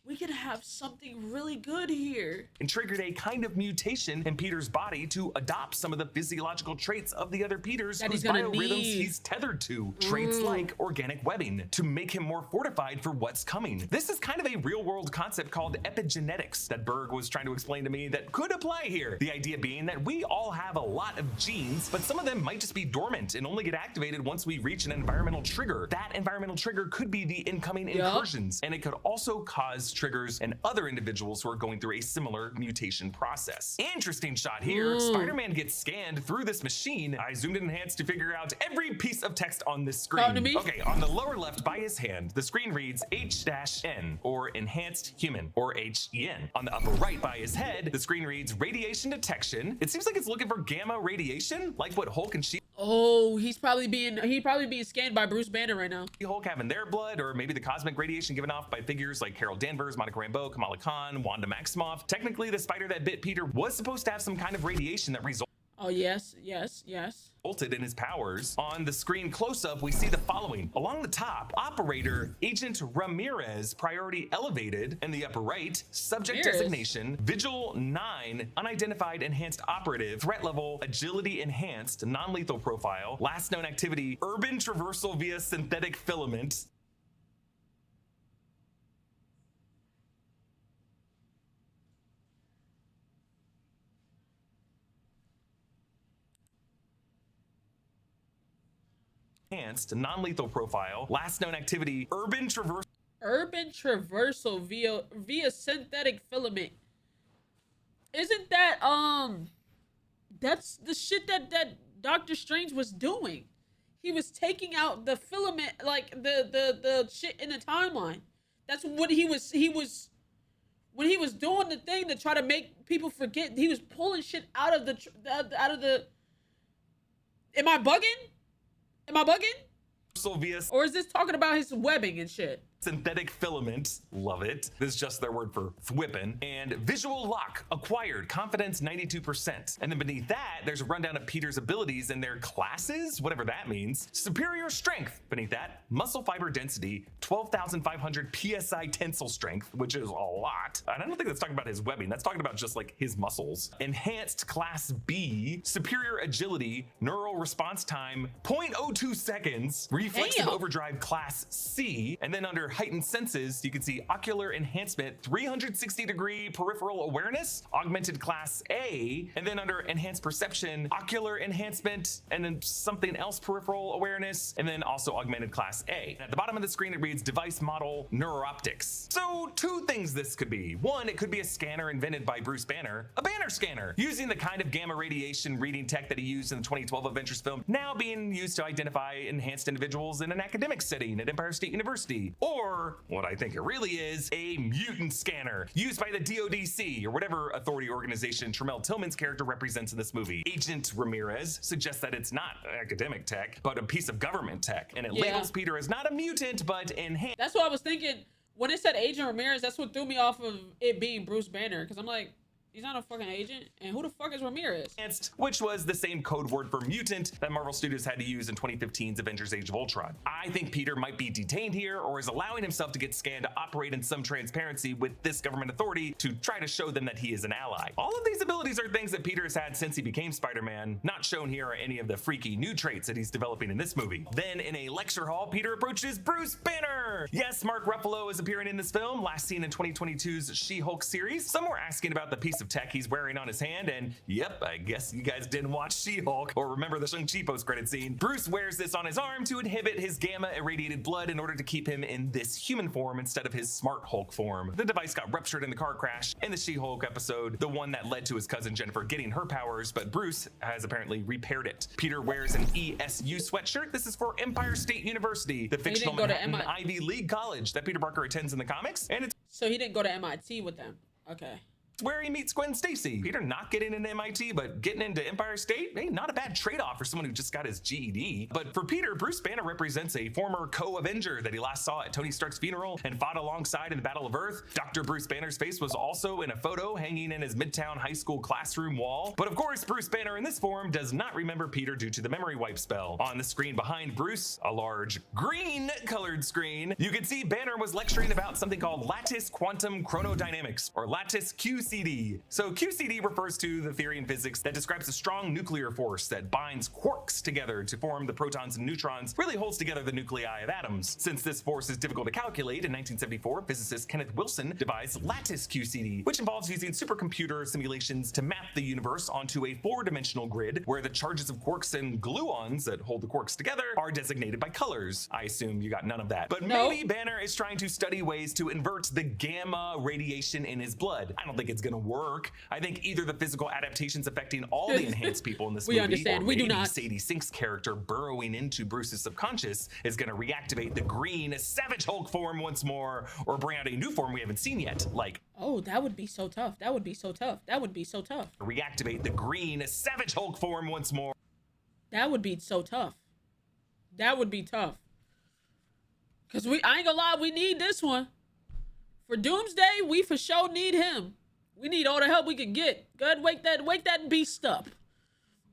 Speaker 1: we could have something really good here.
Speaker 2: And triggered a kind of mutation in Peter's body to adopt some of the physiological traits of the other Peters
Speaker 1: That
Speaker 2: whose
Speaker 1: he's gonna
Speaker 2: biorhythms
Speaker 1: need.
Speaker 2: he's tethered to. Traits like organic webbing to make him more fortified for what's coming. This is kind of a real world concept called epigenetics that Berg was trying to explain to me that could apply here. The idea being that we all have a lot of genes, but some of them might just be dormant and only get activated once we reach an environmental trigger. That environmental trigger could be the incoming incursions, and it could also cause triggers in other individuals who are going through a similar mutation process. Interesting shot here. Spider-Man gets scanned through this machine. I zoomed in enhanced to figure out every piece of text on this screen.
Speaker 1: Talking to me?
Speaker 2: Okay, on the lower left by his hand, the screen reads H-N, or enhanced human, or HEN. On the upper right by his head, the screen reads radiation detection. It seems like it's looking for gamma radiation, like what Hulk and
Speaker 1: Oh, he's probably being scanned by Bruce Banner right now.
Speaker 2: Hulk having their blood, or maybe the cosmic radiation given off by figures like Carol Danvers, Monica Rambeau, Kamala Khan, Wanda Maximoff. Technically, the spider that bit Peter was supposed to have some kind of radiation that resulted
Speaker 1: Oh, yes.
Speaker 2: in his powers. On the screen close-up, we see the following. Along the top, Operator Agent Ramirez, priority elevated. In the upper right, subject
Speaker 1: Ramirez.
Speaker 2: designation, Vigil 9, unidentified enhanced operative, threat level, agility enhanced, non-lethal profile, last known activity, urban traversal via synthetic filament. Enhanced, non-lethal profile, last known activity, urban
Speaker 1: traversal via synthetic filament. Isn't that that's the shit that Doctor Strange was doing. He was taking out the filament, like the shit in the timeline. That's what he was when he was doing the thing to try to make people forget. He was pulling shit out of the Am I bugging? Or is this talking about his webbing and shit?
Speaker 2: synthetic filament, love it. This is just their word for thwippin'. And visual lock, acquired, confidence 92%. And then beneath that, there's a rundown of Peter's abilities and their classes, whatever that means. Superior strength, beneath that, muscle fiber density, 12,500 PSI tensile strength, which is a lot. And I don't think that's talking about his webbing, that's talking about just like his muscles. Enhanced class B, superior agility, neural response time, 0.02 seconds, reflexive overdrive class C, and then under heightened senses, you can see ocular enhancement, 360-degree peripheral awareness, augmented class A, and then under enhanced perception, ocular enhancement, and then something else peripheral awareness, and then also augmented class A. And at the bottom of the screen, it reads device model neurooptics. So two things this could be. One, it could be a scanner invented by Bruce Banner, a Banner scanner, using the kind of gamma radiation reading tech that he used in the 2012 Avengers film, now being used to identify enhanced individuals in an academic setting at Empire State University. Or, what I think it really is, a mutant scanner used by the DODC, or whatever authority organization Tremel Tillman's character represents in this movie. Agent Ramirez suggests that it's not academic tech, but a piece of government tech, and it labels Peter as not a mutant, but enhanced.
Speaker 1: That's what I was thinking. When it said Agent Ramirez, that's what threw me off of it being Bruce Banner, because I'm like, he's not a fucking agent, and who the fuck is Ramirez?
Speaker 2: Which was the same code word for mutant that Marvel Studios had to use in 2015's Avengers Age of Ultron. I think Peter might be detained here, or is allowing himself to get scanned to operate in some transparency with this government authority to try to show them that he is an ally. All of these abilities are things that Peter has had since he became Spider-Man. Not shown here are any of the freaky new traits that he's developing in this movie. Then in a lecture hall, Peter approaches Bruce Banner. Yes, Mark Ruffalo is appearing in this film, last seen in 2022's She-Hulk series. Some were asking about the piece of tech he's wearing on his hand, and yep, I guess you guys didn't watch She-Hulk or remember the Shang-Chi post-credit scene. Bruce wears this on his arm to inhibit his gamma-irradiated blood in order to keep him in this human form instead of his smart Hulk form. The device got ruptured in the car crash in the She-Hulk episode, the one that led to his cousin Jennifer getting her powers, but Bruce has apparently repaired it. Peter wears an ESU sweatshirt. This is for Empire State University, the fictional Manhattan Ivy League college that Peter Parker attends in the comics, and it's
Speaker 1: so he didn't go to MIT with them. Okay.
Speaker 2: where he meets Gwen Stacy. Peter not getting into MIT, but getting into Empire State, hey, not a bad trade-off for someone who just got his GED. But for Peter, Bruce Banner represents a former co-Avenger that he last saw at Tony Stark's funeral and fought alongside in the Battle of Earth. Dr. Bruce Banner's face was also in a photo hanging in his Midtown High School classroom wall. But of course, Bruce Banner in this form does not remember Peter due to the memory wipe spell. On the screen behind Bruce, a large green-colored screen, you can see Banner was lecturing about something called lattice quantum chronodynamics, or lattice QCD. So QCD refers to the theory in physics that describes a strong nuclear force that binds quarks together to form the protons and neutrons, really holds together the nuclei of atoms. Since this force is difficult to calculate, in 1974, physicist Kenneth Wilson devised lattice QCD, which involves using supercomputer simulations to map the universe onto a four-dimensional grid where the charges of quarks and gluons that hold the quarks together are designated by colors. I assume you got none of that. But maybe Banner is trying to study ways to invert the gamma radiation in his blood. I don't think it's gonna work. I think either the physical adaptations affecting all the enhanced people in this movie,
Speaker 1: understand.
Speaker 2: or
Speaker 1: We do
Speaker 2: maybe
Speaker 1: not.
Speaker 2: Sadie Sink's character burrowing into Bruce's subconscious is gonna reactivate the green Savage Hulk form once more, or bring out a new form we haven't seen yet, like
Speaker 1: oh, that would be so tough. That would be so tough. That would be so tough.
Speaker 2: reactivate the green Savage Hulk form once more.
Speaker 1: That would be so tough. That would be tough. Cause I ain't gonna lie, we need this one. For Doomsday, we for sure need him. We need all the help we can get. Good, wake that beast up.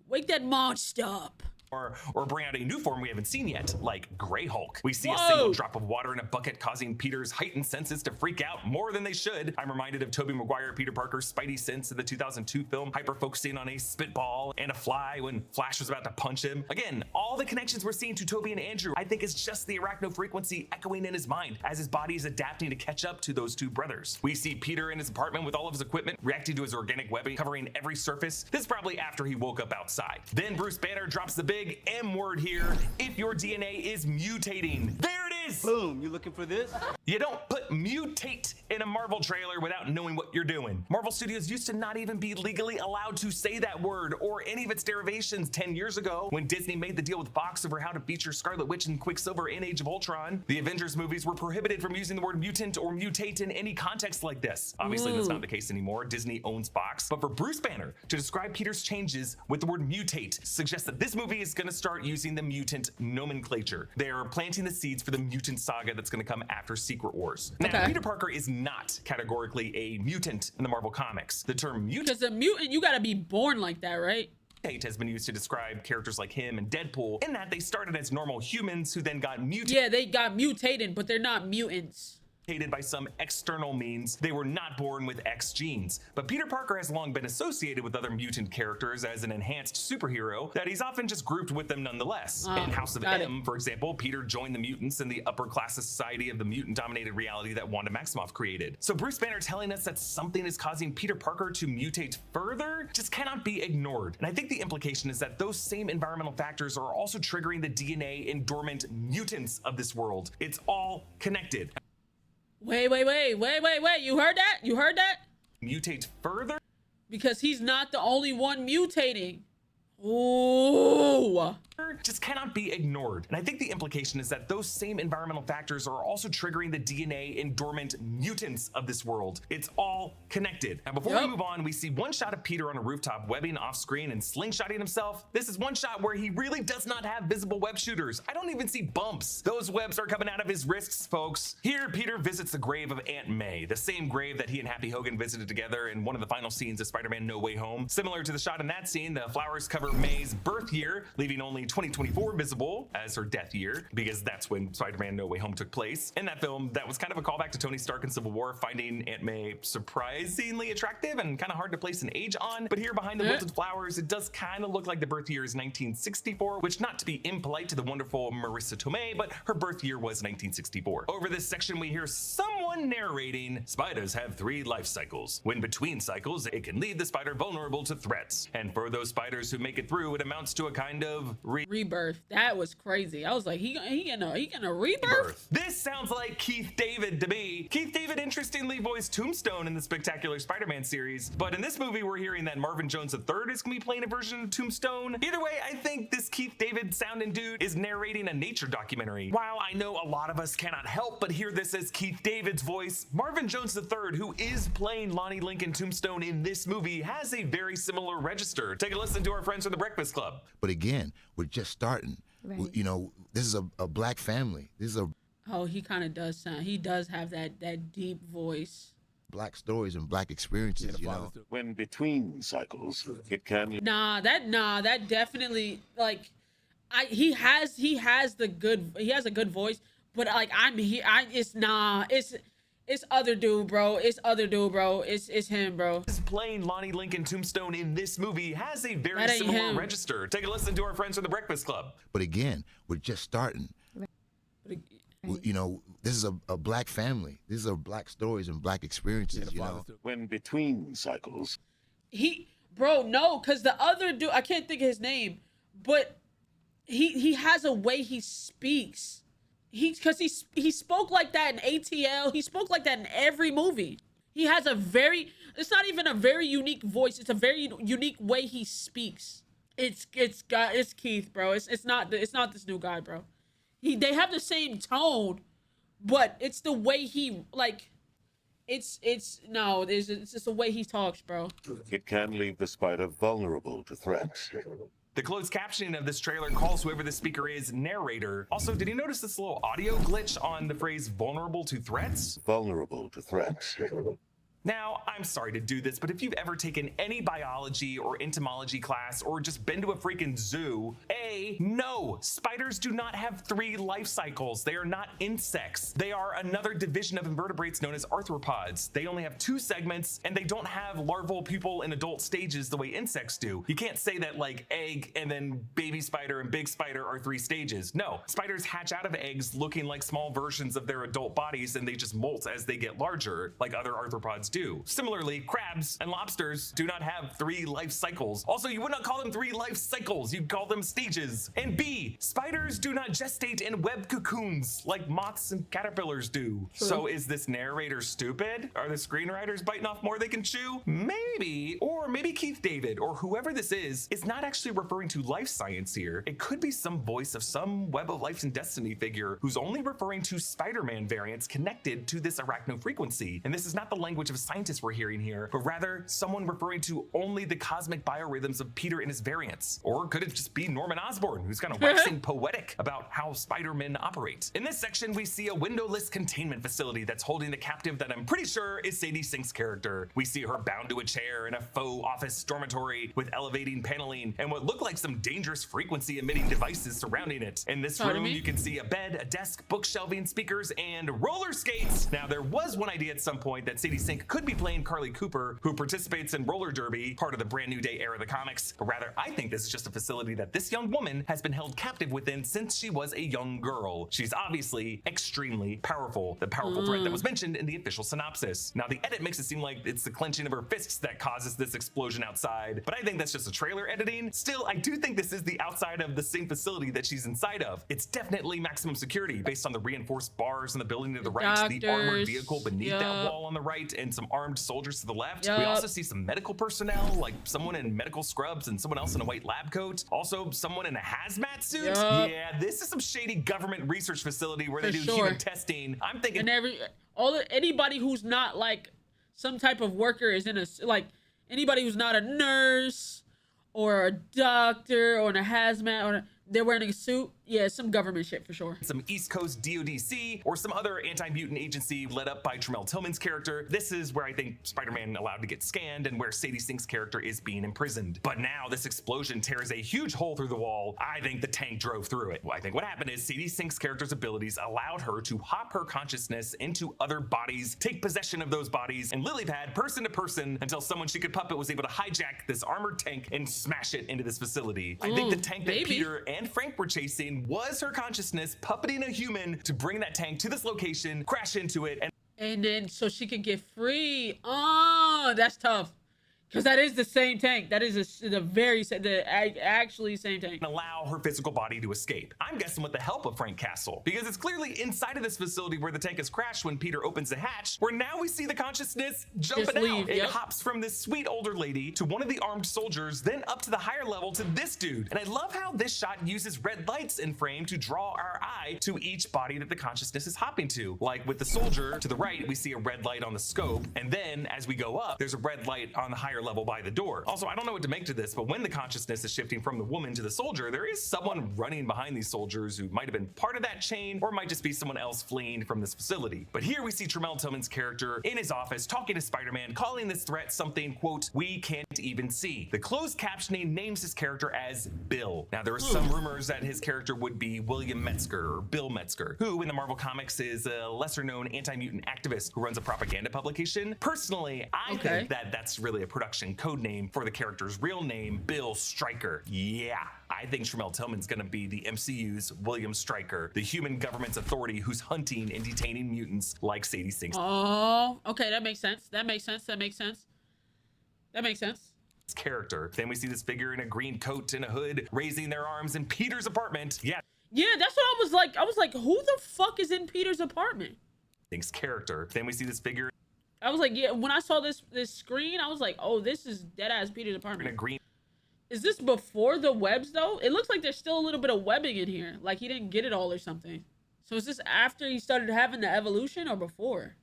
Speaker 1: Wake that monster up.
Speaker 2: Or bring out a new form we haven't seen yet, like Grey Hulk. We see a
Speaker 1: Whoa.
Speaker 2: single drop of water in a bucket causing Peter's heightened senses to freak out more than they should. I'm reminded of Tobey Maguire, Peter Parker's Spidey sense in the 2002 film, hyper-focusing on a spitball and a fly when Flash was about to punch him. Again, all the connections we're seeing to Tobey and Andrew, I think is just the arachno frequency echoing in his mind as his body is adapting to catch up to those two brothers. We see Peter in his apartment with all of his equipment, reacting to his organic webbing, covering every surface. This is probably after he woke up outside. Then Bruce Banner drops the big M word here. If your DNA is mutating. There it is!
Speaker 5: Boom, you looking for this?
Speaker 2: You don't put mutate in a Marvel trailer without knowing what you're doing. Marvel Studios used to not even be legally allowed to say that word or any of its derivations 10 years ago when Disney made the deal with Fox over how to feature Scarlet Witch and Quicksilver in Age of Ultron. The Avengers movies were prohibited from using the word mutant or mutate in any context like this. Obviously, that's not the case anymore. Disney owns Fox. But for Bruce Banner to describe Peter's changes with the word mutate suggests that this movie is going to start using the mutant nomenclature. They are planting the seeds for the mutant mutant saga that's going to come after Secret Wars. Now,
Speaker 1: Okay.
Speaker 2: Peter Parker is not categorically a mutant in the Marvel Comics. The term mutant
Speaker 1: Because a mutant, you gotta be born like that, right?
Speaker 2: has been used to describe characters like him and Deadpool, in that they started as normal humans who then got mutated
Speaker 1: Yeah, they got mutated, but they're not mutants.
Speaker 2: by some external means. They were not born with X genes. But Peter Parker has long been associated with other mutant characters as an enhanced superhero that he's often just grouped with them nonetheless. In House of
Speaker 1: got
Speaker 2: M, for example, Peter joined the mutants in the upper class society of the mutant-dominated reality that Wanda Maximoff created. So Bruce Banner telling us that something is causing Peter Parker to mutate further just cannot be ignored. And I think the implication is that those same environmental factors are also triggering the DNA in dormant mutants of this world. It's all connected.
Speaker 1: Wait. You heard that? You heard that?
Speaker 2: Mutate further?
Speaker 1: Because he's not the only one mutating. Ooh.
Speaker 2: Just cannot be ignored. And I think the implication is that those same environmental factors are also triggering the DNA in dormant mutants of this world. It's all connected. Now, before we move on, we see one shot of Peter on a rooftop webbing off screen and slingshotting himself. This is one shot where he really does not have visible web shooters. I don't even see bumps. Those webs are coming out of his wrists, folks. Here, Peter visits the grave of Aunt May, the same grave that he and Happy Hogan visited together in one of the final scenes of Spider-Man No Way Home. Similar to the shot in that scene, the flowers cover May's birth year, leaving only 2024 visible as her death year, because that's when Spider-Man No Way Home took place. In that film, that was kind of a callback to Tony Stark in Civil War, finding Aunt May surprisingly attractive and kind of hard to place an age on. But here behind the wilted flowers, it does kind of look like the birth year is 1964, which, not to be impolite to the wonderful Marissa Tomei, but her birth year was 1964. Over this section, we hear someone narrating, "Spiders have 3 life cycles. When between cycles, it can leave the spider vulnerable to threats. And for those spiders who make it through, it amounts to a kind of
Speaker 1: Rebirth. That was crazy. I was like, he gonna rebirth?
Speaker 2: This sounds like Keith David to me. Keith David interestingly voiced Tombstone in the Spectacular Spider-Man series, but in this movie we're hearing that Marvin Jones III is gonna be playing a version of Tombstone. Either way, I think this Keith David sounding dude is narrating a nature documentary. While I know a lot of us cannot help but hear this as Keith David's voice, Marvin Jones III, who is playing Lonnie Lincoln Tombstone in this movie, has a very similar register. Take a listen to our friends from the Breakfast Club.
Speaker 5: But again, we're just starting.
Speaker 6: Right.
Speaker 5: You know, this is a black family. This is a
Speaker 1: Oh, he kind of does sound. He does have that deep voice.
Speaker 5: black stories and black experiences, you know.
Speaker 7: When between cycles, it can
Speaker 1: Nah, that definitely, like, he has a good voice, but like it's other dude, bro. It's him, bro.
Speaker 2: Is playing Lonnie Lincoln Tombstone in this movie has a very
Speaker 1: That ain't
Speaker 2: similar
Speaker 1: him.
Speaker 2: register. Take a listen to our friends from the Breakfast Club.
Speaker 5: But again, we're just starting. You know, this is a black family. These are black stories and black experiences, you know.
Speaker 7: when between cycles.
Speaker 1: Because the other dude, I can't think of his name, but he has a way he speaks. He spoke like that in ATL. He spoke like that in every movie. He has it's not even a very unique voice. It's a very unique way he speaks. It's Keith, bro. It's not this new guy, bro. They have the same tone, but it's the way he, like, it's just the way he talks, bro.
Speaker 7: It can leave the spider vulnerable to threats.
Speaker 2: The closed captioning of this trailer calls whoever the speaker is narrator. Also, did you notice this little audio glitch on the phrase vulnerable to threats?
Speaker 7: Vulnerable to threats.
Speaker 2: Now, I'm sorry to do this, but if you've ever taken any biology or entomology class or just been to a freaking zoo, no, spiders do not have 3 life cycles. They are not insects. They are another division of invertebrates known as arthropods. They only have 2 segments, and they don't have larval, pupal, and adult stages the way insects do. You can't say that like egg and then baby spider and big spider are 3 stages. No, spiders hatch out of eggs looking like small versions of their adult bodies, and they just molt as they get larger, like other arthropods do. Similarly, crabs and lobsters do not have 3 life cycles. Also, you would not call them 3 life cycles, you'd call them stages. And B, spiders do not gestate in web cocoons like moths and caterpillars do.
Speaker 1: True.
Speaker 2: So is this narrator stupid? Are the screenwriters biting off more they can chew? Maybe, or maybe Keith David, or whoever this is not actually referring to life science here. It could be some voice of some Web of Life and Destiny figure who's only referring to Spider-Man variants connected to this arachno frequency. And this is not the language of scientists we're hearing here, but rather someone referring to only the cosmic biorhythms of Peter and his variants. Or could it just be Norman Osborn, who's kind of waxing poetic about how Spider-Man operate? In this section, we see a windowless containment facility that's holding the captive that I'm pretty sure is Sadie Sink's character. We see her bound to a chair in a faux office dormitory with elevating paneling and what look like some dangerous frequency emitting devices surrounding it. In this room, you can see a bed, a desk, bookshelving, speakers, and roller skates. Now, there was one idea at some point that Sadie Sink could be playing Carly Cooper, who participates in roller derby, part of the Brand New Day era of the comics. But rather, I think this is just a facility that this young woman has been held captive within since she was a young girl. She's obviously extremely powerful, the powerful threat that was mentioned in the official synopsis. Now, the edit makes it seem like it's the clenching of her fists that causes this explosion outside, but I think that's just a trailer editing. Still, I do think this is the outside of the same facility that she's inside of. It's definitely maximum security based on the reinforced bars in the building to the right, the armored vehicle beneath that wall on the right, and some armed soldiers to the left. We also see some medical personnel, like someone in medical scrubs and someone else in a white lab coat. Also, someone in a hazmat suit. Yeah, this is some shady government research facility where they do human testing. I'm thinking
Speaker 1: anybody who's not like some type of worker is in a, like, anybody who's not a nurse or a doctor or in a hazmat or they're wearing a suit. Yeah, some government shit for sure.
Speaker 2: Some East Coast DODC or some other anti-mutant agency led up by Tremel Tillman's character. This is where I think Spider-Man allowed to get scanned and where Sadie Sink's character is being imprisoned. But now this explosion tears a huge hole through the wall. I think the tank drove through it. Well, I think what happened is Sadie Sink's character's abilities allowed her to hop her consciousness into other bodies, take possession of those bodies, and lily pad person to person until someone she could puppet was able to hijack this armored tank and smash it into this facility. I think the tank that Peter and Frank were chasing was her consciousness puppeting a human to bring that tank to this location, crash into it,
Speaker 1: and then so she could get free. Oh, that's tough. Because that is the same tank. That is actually same tank.
Speaker 2: And allow her physical body to escape. I'm guessing with the help of Frank Castle, because it's clearly inside of this facility where the tank has crashed when Peter opens the hatch, where now we see the consciousness jumping out. It hops from this sweet older lady to one of the armed soldiers, then up to the higher level to this dude. And I love how this shot uses red lights in frame to draw our eye to each body that the consciousness is hopping to. Like with the soldier to the right, we see a red light on the scope, and then as we go up, there's a red light on the higher level by the door. Also, I don't know what to make to this, but when the consciousness is shifting from the woman to the soldier, there is someone running behind these soldiers who might have been part of that chain, or might just be someone else fleeing from this facility. But here we see Tremel Tillman's character in his office talking to Spider-Man, calling this threat something, quote, we can't even see. The closed captioning names his character as Bill. Now, there are some rumors that his character would be William Metzger, or Bill Metzger, who in the Marvel Comics is a lesser-known anti-mutant activist who runs a propaganda publication. Personally, I think that that's really a production code name for the character's real name, Bill Stryker. Yeah, I think Tremel Tillman's gonna be the MCU's William Stryker, the human government's authority who's hunting and detaining mutants like Sadie Sink.
Speaker 1: Oh, okay, that makes sense. That makes sense.
Speaker 2: Character. Then we see this figure in a green coat and a hood raising their arms in Peter's apartment. Yeah,
Speaker 1: that's what I was like. I was like, who the fuck is in Peter's apartment?
Speaker 2: Sink's character. Then we see this figure.
Speaker 1: I was like, yeah, when I saw this screen, I was like, oh, this is deadass Peter's apartment.
Speaker 2: In a green.
Speaker 1: Is this before the webs, though? It looks like there's still a little bit of webbing in here. Like he didn't get it all or something. So is this after he started having the evolution or before?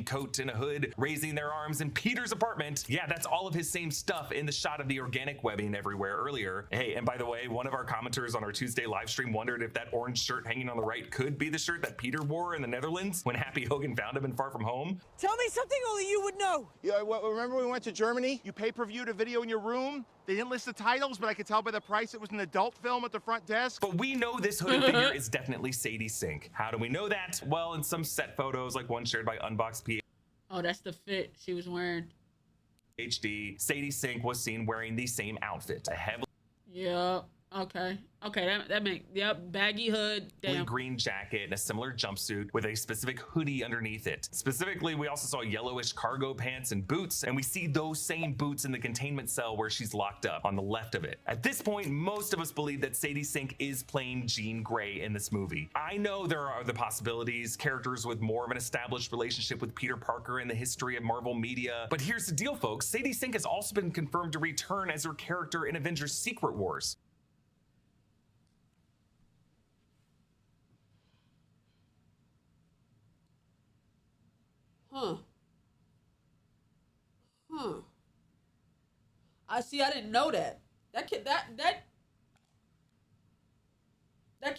Speaker 2: Coat and a hood raising their arms in Peter's apartment. Yeah, that's all of his same stuff in the shot of the organic webbing everywhere earlier. Hey, and by the way, one of our commenters on our Tuesday live stream wondered if that orange shirt hanging on the right could be the shirt that Peter wore in the Netherlands when Happy Hogan found him in Far From Home.
Speaker 6: Tell me something only you would know.
Speaker 8: Yeah, remember we went to Germany? You pay-per-viewed a video in your room? They didn't list the titles, but I could tell by the price it was an adult film at the front desk.
Speaker 2: But we know this hooded figure is definitely Sadie Sink. How do we know that? Well, in some set photos, like one shared by Unboxed PA.
Speaker 1: Oh, that's the fit she was wearing.
Speaker 2: HD, Sadie Sink was seen wearing the same outfit. A heavily
Speaker 1: Okay. That make baggy hood. Damn.
Speaker 2: Green jacket and a similar jumpsuit with a specific hoodie underneath it. Specifically, we also saw yellowish cargo pants and boots, and we see those same boots in the containment cell where she's locked up on the left of it. At this point, most of us believe that Sadie Sink is playing Jean Grey in this movie. I know there are other possibilities, characters with more of an established relationship with Peter Parker in the history of Marvel media, but here's the deal, folks. Sadie Sink has also been confirmed to return as her character in Avengers Secret Wars.
Speaker 1: I see. I didn't know that. That can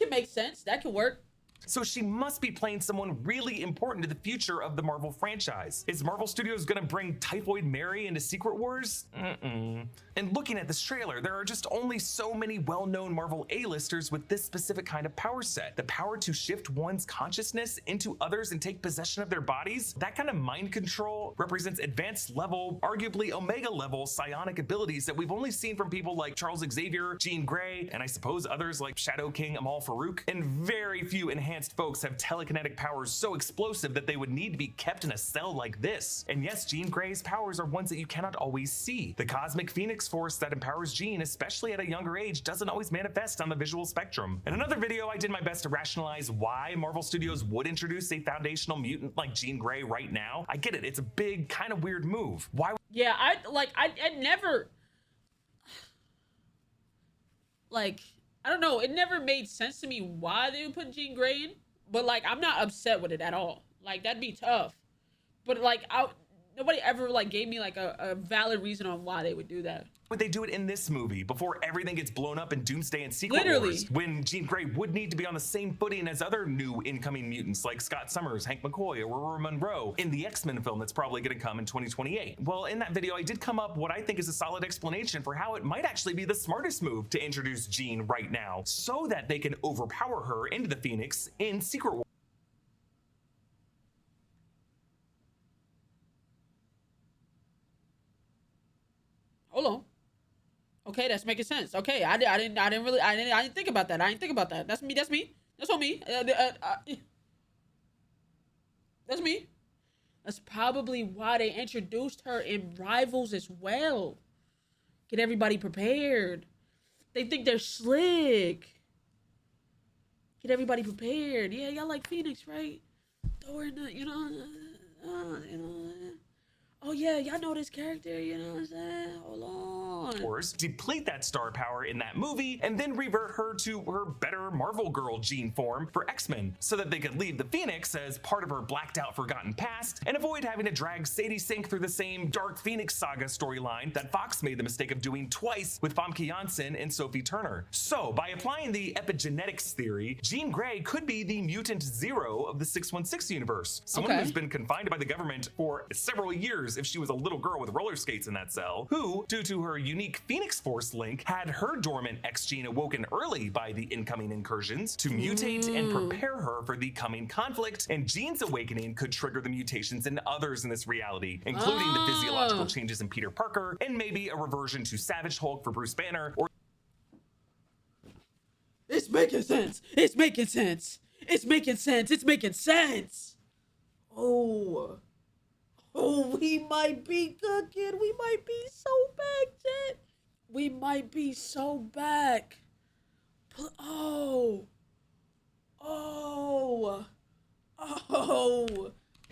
Speaker 1: make sense. That can work.
Speaker 2: So she must be playing someone really important to the future of the Marvel franchise. Is Marvel Studios gonna bring Typhoid Mary into Secret Wars? And looking at this trailer, there are just only so many well-known Marvel A-listers with this specific kind of power set. The power to shift one's consciousness into others and take possession of their bodies. That kind of mind control represents advanced level, arguably Omega level psionic abilities that we've only seen from people like Charles Xavier, Jean Grey, and I suppose others like Shadow King Amal Farouk. And very few enhanced folks have telekinetic powers so explosive that they would need to be kept in a cell like this. And yes, Jean Grey's powers are ones that you cannot always see. The cosmic phoenix force that empowers Jean, especially at a younger age, doesn't always manifest on the visual spectrum. In another video, I did my best to rationalize why Marvel Studios would introduce a foundational mutant like Jean Grey right now. I get it, it's a big, kind of weird move. Why?
Speaker 1: Yeah, I never, I don't know, it never made sense to me why they would put Jean Grey in, but like, I'm not upset with it at all. Like, that'd be tough. But like, nobody ever like gave me like a valid reason on why they would do that.
Speaker 2: Would they do it in this movie before everything gets blown up in Doomsday and Secret
Speaker 1: Literally.
Speaker 2: Wars? When Jean Grey would need to be on the same footing as other new incoming mutants like Scott Summers, Hank McCoy, or Aurora Monroe in the X-Men film that's probably gonna come in 2028. Well, in that video, I did come up what I think is a solid explanation for how it might actually be the smartest move to introduce Jean right now, so that they can overpower her into the Phoenix in Secret Wars.
Speaker 1: Hold on. Okay, that's making sense. Okay, I didn't think about that. I didn't think about that. That's me. That's on me. That's me. That's probably why they introduced her in Rivals as well. Get everybody prepared. They think they're slick. Get everybody prepared. Yeah, y'all like Phoenix, right? Throw her in the, you know. Oh yeah, y'all know this character, you know what I'm saying? Hold on.
Speaker 2: Deplete that star power in that movie, and then revert her to her better Marvel Girl Jean form for X-Men, so that they could leave the Phoenix as part of her blacked out forgotten past, and avoid having to drag Sadie Sink through the same Dark Phoenix saga storyline that Fox made the mistake of doing twice with Famke Janssen and Sophie Turner. So, by applying the epigenetics theory, Jean Grey could be the mutant zero of the 616 universe. Someone who's been confined by the government for several years if she was a little girl with roller skates in that cell, who, due to her unique Phoenix Force link, had her dormant X gene awoken early by the incoming incursions to mutate and prepare her for the coming conflict, and Jean's awakening could trigger the mutations in others in this reality, including the physiological changes in Peter Parker, and maybe a reversion to Savage Hulk for Bruce Banner, or...
Speaker 1: It's making sense. It's making sense. It's making sense. It's making sense. Oh, we might be cooking. We might be so back, Jet. We might be so back. Oh.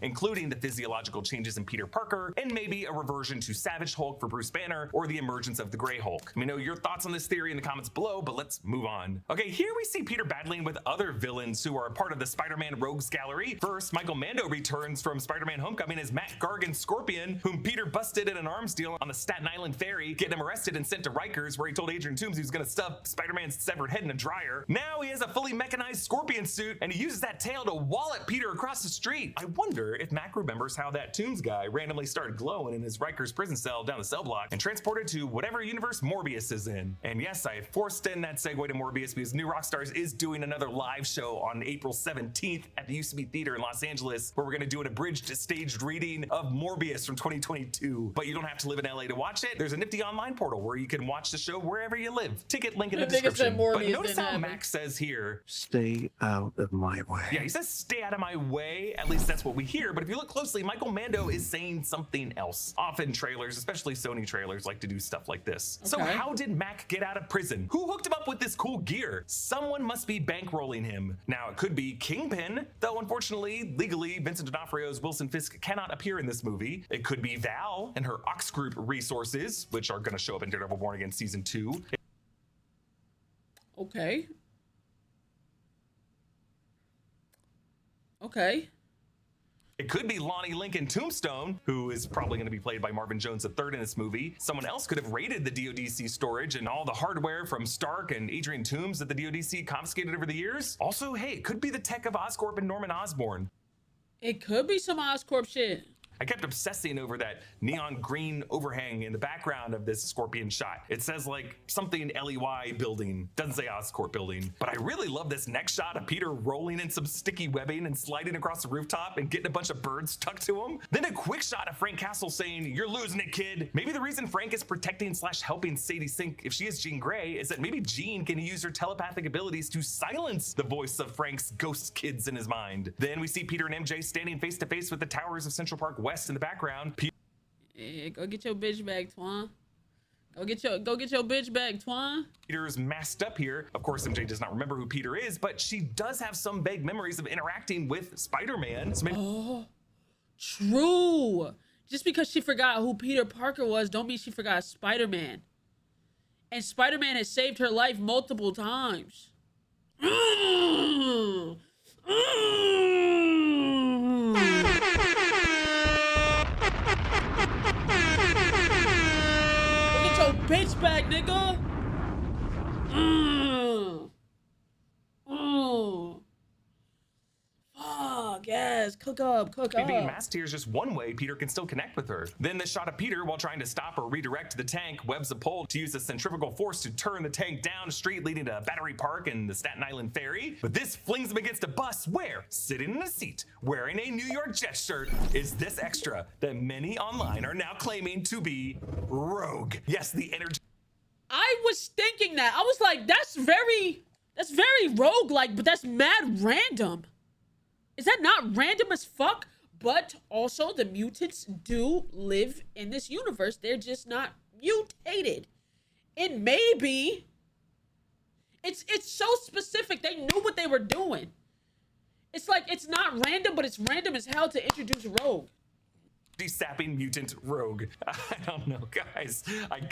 Speaker 2: including the physiological changes in Peter Parker, and maybe a reversion to Savage Hulk for Bruce Banner, or the emergence of the Grey Hulk. Let me know your thoughts on this theory in the comments below, but let's move on. Okay, here we see Peter battling with other villains who are a part of the Spider-Man Rogues Gallery. First, Michael Mando returns from Spider-Man Homecoming as Matt Gargan Scorpion, whom Peter busted in an arms deal on the Staten Island ferry, getting him arrested and sent to Rikers, where he told Adrian Toomes he was gonna stuff Spider-Man's severed head in a dryer. Now he has a fully mechanized Scorpion suit, and he uses that tail to wallop Peter across the street. I wonder wonder if Mac remembers how that Toombs guy randomly started glowing in his Rikers prison cell down the cell block and transported to whatever universe Morbius is in. And yes, I forced in that segue to Morbius because New Rockstars is doing another live show on April 17th at the UCB Theater in Los Angeles, where we're going to do an abridged staged reading of Morbius from 2022. But you don't have to live in LA to watch it. There's a nifty online portal where you can watch the show wherever you live. Ticket link in the description. But notice how Max says here,
Speaker 3: Stay out of my way.
Speaker 2: yeah, he says stay out of my way. At least that's what we hear. But if you look closely, Michael Mando is saying something else. Often trailers, especially Sony trailers, like to do stuff like this. So how did Mac get out of prison? Who hooked him up with this cool gear? Someone must be bankrolling him. Now, it could be Kingpin, though unfortunately, legally, Vincent D'Onofrio's Wilson Fisk cannot appear in this movie. It could be Val and her Ox Group resources, which are going to show up in Daredevil Born Again Season 2.
Speaker 1: Okay. Okay.
Speaker 2: It could be Lonnie Lincoln Tombstone, who is probably going to be played by Marvin Jones III in this movie. Someone else could have raided the DODC storage and all the hardware from Stark and Adrian Toombs that the DODC confiscated over the years. Also, hey, it could be the tech of Oscorp and Norman Osborn.
Speaker 1: It could be some Oscorp shit.
Speaker 2: I kept obsessing over that neon green overhang in the background of this Scorpion shot. It says like something LEY building, doesn't say Oscorp building, but I really love this next shot of Peter rolling in some sticky webbing and sliding across the rooftop and getting a bunch of birds stuck to him. Then a quick shot of Frank Castle saying, "You're losing it, kid." Maybe the reason Frank is protecting / helping Sadie Sink if she is Jean Grey is that maybe Jean can use her telepathic abilities to silence the voice of Frank's ghost kids in his mind. Then we see Peter and MJ standing face to face with the towers of Central Park West in the background.
Speaker 1: Hey, go get your bitch back, Twan. Go get your bitch back, Twan.
Speaker 2: Peter's masked up here. Of course, MJ does not remember who Peter is, but she does have some vague memories of interacting with Spider-Man. So
Speaker 1: oh, true. Just because she forgot who Peter Parker was, don't mean she forgot Spider-Man. And Spider-Man has saved her life multiple times. Bitch back, nigga. Fuck yes, cook up.
Speaker 2: Being masked here is just one way Peter can still connect with her. Then the shot of Peter while trying to stop or redirect the tank webs a pole to use the centrifugal force to turn the tank down a street leading to Battery Park and the Staten Island Ferry. But this flings him against a bus where, sitting in a seat, wearing a New York Jets shirt, is this extra that many online are now claiming to be Rogue. Yes, the energy.
Speaker 1: I was thinking that. I was like, that's very Rogue-like, but that's mad random. Is that not random as fuck? But also, the mutants do live in this universe. They're just not mutated. And maybe it's so specific. They knew what they were doing. It's like it's not random, but it's random as hell to introduce Rogue.
Speaker 2: Sapping mutant Rogue. I don't know, guys.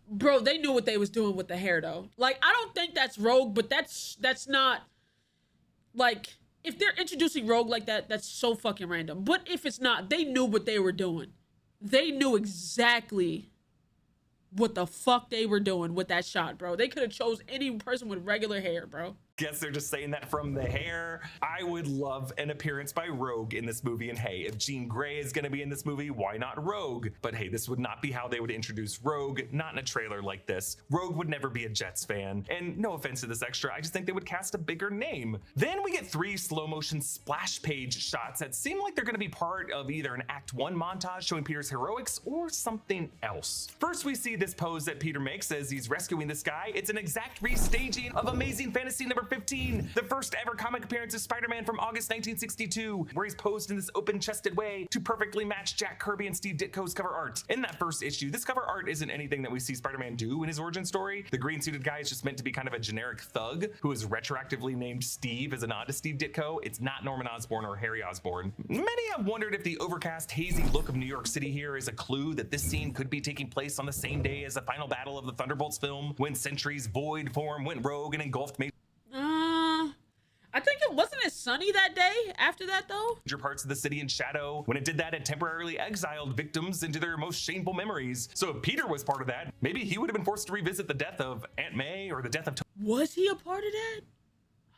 Speaker 1: Bro, they knew what they was doing with the hair, though. Like, I don't think that's Rogue, but that's not like. If they're introducing Rogue like that, that's so fucking random. But if it's not, they knew what they were doing. They knew exactly what the fuck they were doing with that shot, bro. They could have chose any person with regular hair, bro.
Speaker 2: Guess they're just saying that from the hair. I would love an appearance by Rogue in this movie, and hey, if Jean Grey is gonna be in this movie, why not Rogue? But hey, this would not be how they would introduce Rogue, not in a trailer like this. Rogue would never be a Jets fan, and no offense to this extra, I just think they would cast a bigger name. Then we get 3 slow motion splash page shots that seem like they're gonna be part of either an Act 1 montage showing Peter's heroics or something else. First, we see this pose that Peter makes as he's rescuing this guy. It's an exact restaging of Amazing Fantasy number 15, the first ever comic appearance of Spider-Man from August 1962, where he's posed in this open-chested way to perfectly match Jack Kirby and Steve Ditko's cover art. In that first issue, this cover art isn't anything that we see Spider-Man do in his origin story. The green-suited guy is just meant to be kind of a generic thug who is retroactively named Steve as a nod to Steve Ditko. It's not Norman Osborn or Harry Osborn. Many have wondered if the overcast, hazy look of New York City here is a clue that this scene could be taking place on the same day as the final battle of the Thunderbolts film, when Sentry's void form went rogue and engulfed
Speaker 1: I think it wasn't as sunny that day after that, though.
Speaker 2: major parts of the city in shadow. When it did that, it temporarily exiled victims into their most shameful memories. So if Peter was part of that, maybe he would have been forced to revisit the death of Aunt May or the death of
Speaker 1: Was he a part of that?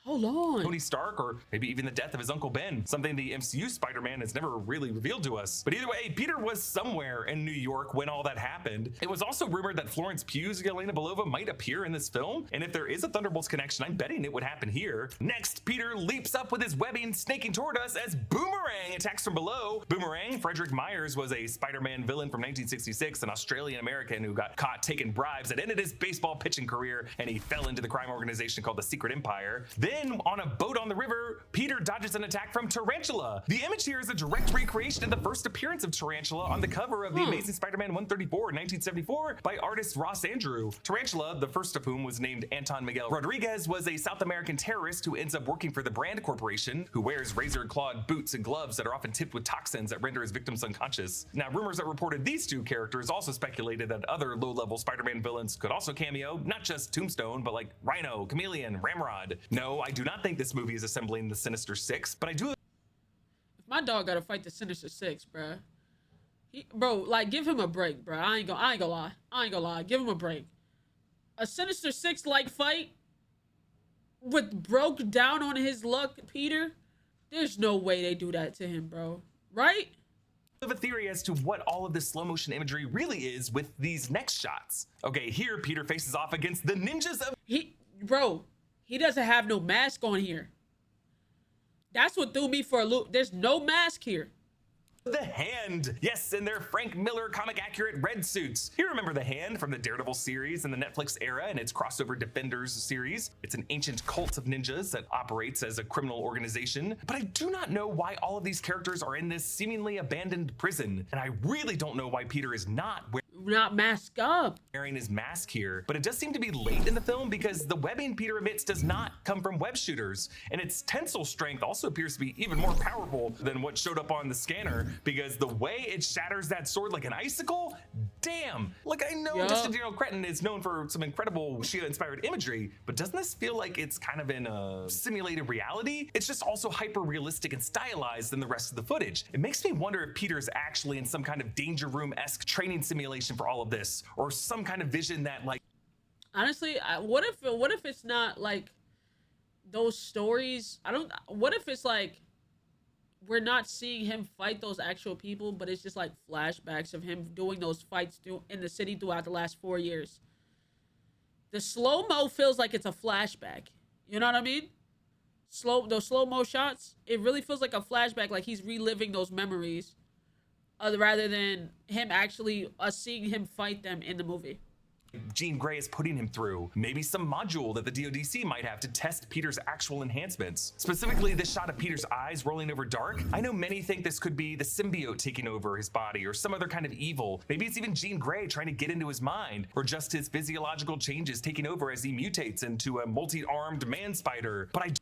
Speaker 1: Hold on.
Speaker 2: Tony Stark, or maybe even the death of his Uncle Ben, something the MCU Spider-Man has never really revealed to us. But either way, Peter was somewhere in New York when all that happened. It was also rumored that Florence Pugh's Yelena Belova might appear in this film, and if there is a Thunderbolts connection, I'm betting it would happen here. Next, Peter leaps up with his webbing snaking toward us as Boomerang attacks from below. Boomerang, Frederick Myers, was a Spider-Man villain from 1966, an Australian-American who got caught taking bribes that ended his baseball pitching career, and he fell into the crime organization called the Secret Empire. Then, on a boat on the river, Peter dodges an attack from Tarantula. The image here is a direct recreation of the first appearance of Tarantula on the cover of the Amazing Spider-Man 134 in 1974 by artist Ross Andrew. Tarantula, the first of whom was named Anton Miguel Rodriguez, was a South American terrorist who ends up working for the Brand Corporation, who wears razor-clawed boots and gloves that are often tipped with toxins that render his victims unconscious. Now, rumors that reported these two characters also speculated that other low-level Spider-Man villains could also cameo, not just Tombstone, but like Rhino, Chameleon, Ramrod. No, I do not think this movie is assembling the Sinister Six, but I do.
Speaker 1: If my dog gotta fight the Sinister Six, bruh. Bro, like, give him a break, bruh. I ain't gonna lie. Give him a break. A Sinister Six-like fight with broke down on his luck, Peter? There's no way they do that to him, bro. Right?
Speaker 2: I have a theory as to what all of this slow motion imagery really is with these next shots. Okay, here Peter faces off against the ninjas of
Speaker 1: Bro, he doesn't have no mask on here. That's what threw me for a loop. There's no mask here.
Speaker 2: the Hand. Yes, in their Frank Miller comic accurate red suits. You remember the Hand from the Daredevil series and the Netflix era and its crossover Defenders series. It's an ancient cult of ninjas that operates as a criminal organization. But I do not know why all of these characters are in this seemingly abandoned prison. And I really don't know why Peter is not
Speaker 1: masked up,
Speaker 2: wearing his mask here, but it does seem to be late in the film because the webbing Peter emits does not come from web shooters, and its tensile strength also appears to be even more powerful than what showed up on the scanner, because the way it shatters that sword like an icicle, damn. Like, I know Justin Daniel Cretton is known for some incredible Shia-inspired imagery, but doesn't this feel like it's kind of in a simulated reality? It's just also hyper realistic and stylized than the rest of the footage. It makes me wonder if Peter's actually in some kind of Danger Room-esque training simulation for all of this, or some kind of vision that, like,
Speaker 1: honestly, what if it's not like those stories? What if it's like we're not seeing him fight those actual people, but it's just like flashbacks of him doing those fights in the city throughout the last 4 years? The slow-mo feels like it's a flashback. You know what I mean? Those slow-mo shots, it really feels like a flashback, like he's reliving those memories. Rather than him actually seeing him fight them in the movie.
Speaker 2: Jean Grey is putting him through. Maybe some module that the DODC might have to test Peter's actual enhancements. Specifically, this shot of Peter's eyes rolling over dark. I know many think this could be the symbiote taking over his body, or some other kind of evil. Maybe it's even Jean Grey trying to get into his mind, or just his physiological changes taking over as he mutates into a multi-armed man spider. But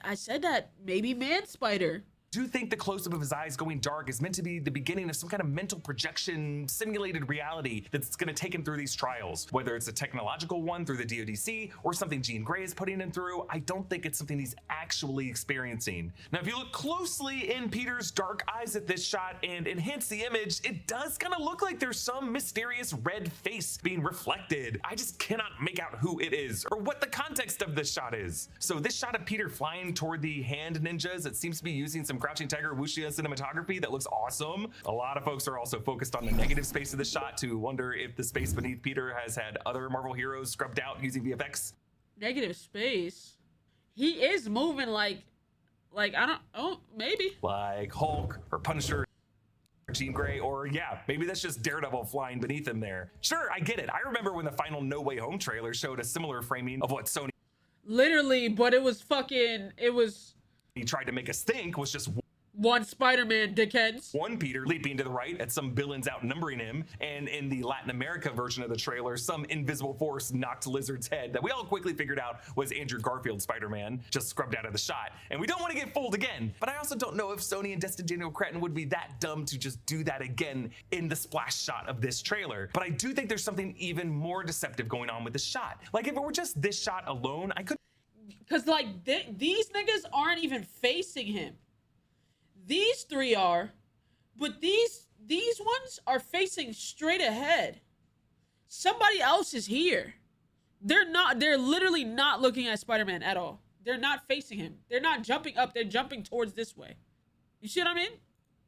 Speaker 1: I said that, maybe man spider.
Speaker 2: Do think the close-up of his eyes going dark is meant to be the beginning of some kind of mental projection, simulated reality that's going to take him through these trials. Whether it's a technological one through the DODC or something Jean Grey is putting him through, I don't think it's something he's actually experiencing. Now, if you look closely in Peter's dark eyes at this shot and enhance the image, it does kind of look like there's some mysterious red face being reflected. I just cannot make out who it is or what the context of this shot is. So this shot of Peter flying toward the hand ninjas, it seems to be using some Crouching Tiger wuxia cinematography that looks awesome. A lot of folks are also focused on the negative space of the shot to wonder if the space beneath Peter has had other Marvel heroes scrubbed out using VFX.
Speaker 1: Negative space? He is moving like maybe.
Speaker 2: Like Hulk or Punisher, Jean Grey, or yeah, maybe that's just Daredevil flying beneath him there. Sure, I get it. I remember when the final No Way Home trailer showed a similar framing of what Sony
Speaker 1: literally, but it was
Speaker 2: he tried to make us think was just
Speaker 1: one Spider-Man, dickheads.
Speaker 2: One Peter leaping to the right at some villains outnumbering him, and in the Latin America version of the trailer, some invisible force knocked Lizard's head that we all quickly figured out was Andrew Garfield's Spider-Man, just scrubbed out of the shot. And we don't want to get fooled again, but I also don't know if Sony and Destin Daniel Cretton would be that dumb to just do that again in the splash shot of this trailer. But I do think there's something even more deceptive going on with the shot. Like, if it were just this shot alone, I could...
Speaker 1: Because, like, these niggas aren't even facing him. These three are, but these ones are facing straight ahead. Somebody else is here. They're literally not looking at Spider-Man at all. They're not facing him. They're not jumping up. They're jumping towards this way. You see what I mean?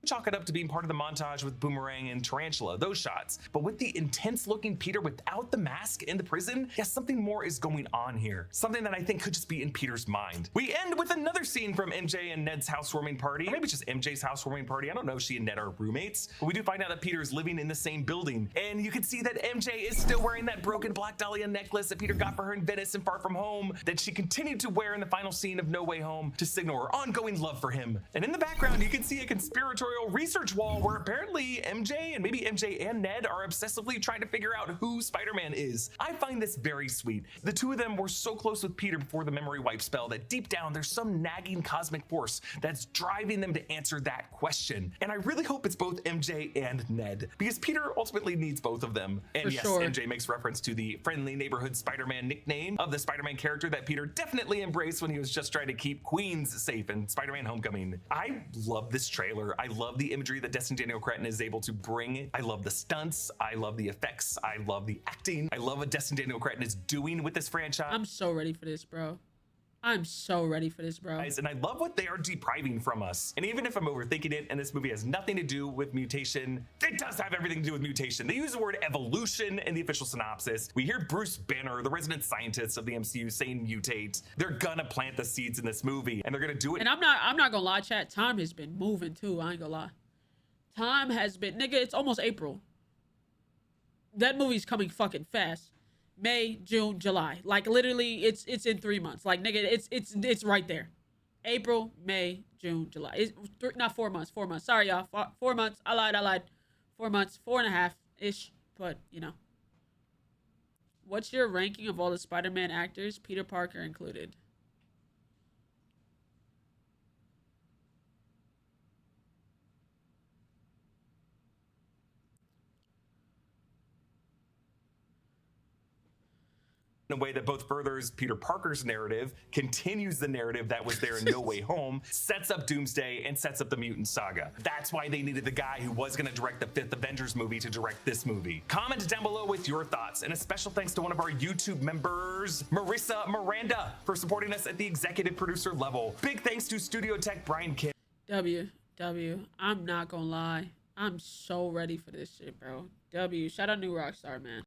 Speaker 2: Chalk it up to being part of the montage with Boomerang and Tarantula, those shots. But with the intense looking Peter without the mask in the prison, yes, something more is going on here. Something that I think could just be in Peter's mind. We end with another scene from MJ and Ned's housewarming party. Or maybe it's just MJ's housewarming party. I don't know if she and Ned are roommates, but we do find out that Peter is living in the same building. And you can see that MJ is still wearing that broken Black Dahlia necklace that Peter got for her in Venice and Far From Home, that she continued to wear in the final scene of No Way Home to signal her ongoing love for him. And in the background, you can see a conspiratorial research wall where apparently MJ and maybe MJ and Ned are obsessively trying to figure out who Spider-Man is. I find this very sweet. The two of them were so close with Peter before the memory wipe spell that deep down there's some nagging cosmic force that's driving them to answer that question. And I really hope it's both MJ and Ned, because Peter ultimately needs both of them. And
Speaker 1: For
Speaker 2: yes,
Speaker 1: sure.
Speaker 2: MJ makes reference to the friendly neighborhood Spider-Man nickname of the Spider-Man character that Peter definitely embraced when he was just trying to keep Queens safe in Spider-Man Homecoming. I love this trailer. I love the imagery that Destin Daniel Cretton is able to bring. I love the stunts. I love the effects. I love the acting. I love what Destin Daniel Cretton is doing with this franchise.
Speaker 1: I'm so ready for this, bro. I'm so ready for this, bro.
Speaker 2: And I love what they are depriving from us. And even if I'm overthinking it and this movie has nothing to do with mutation, it does have everything to do with mutation. They use the word evolution in the official synopsis. We hear Bruce Banner, the resident scientist of the MCU, saying mutate. They're gonna plant the seeds in this movie and they're gonna do it.
Speaker 1: And I'm not gonna lie, chat. Time has been moving too. I ain't gonna lie. Time has been, nigga, it's almost April. That movie's coming fucking fast. May, June, July. Like literally it's in 3 months. Like nigga, it's right there. April, May, June, July. It's not 4 months. 4 months. Sorry, y'all. 4 months. I lied. 4 months. 4.5-ish. But you know. What's your ranking of all the Spider-Man actors, Peter Parker included?
Speaker 2: in a way that both furthers Peter Parker's narrative, continues the narrative that was there in No Way Home, sets up Doomsday, and sets up the Mutant Saga. That's why they needed the guy who was going to direct the 5th Avengers movie to direct this movie. Comment down below with your thoughts, and a special thanks to one of our YouTube members, Marissa Miranda, for supporting us at the executive producer level. Big thanks to Studio Tech Brian Kidd.
Speaker 1: I'm not gonna lie. I'm so ready for this shit, bro. Shout out New Rockstar, man.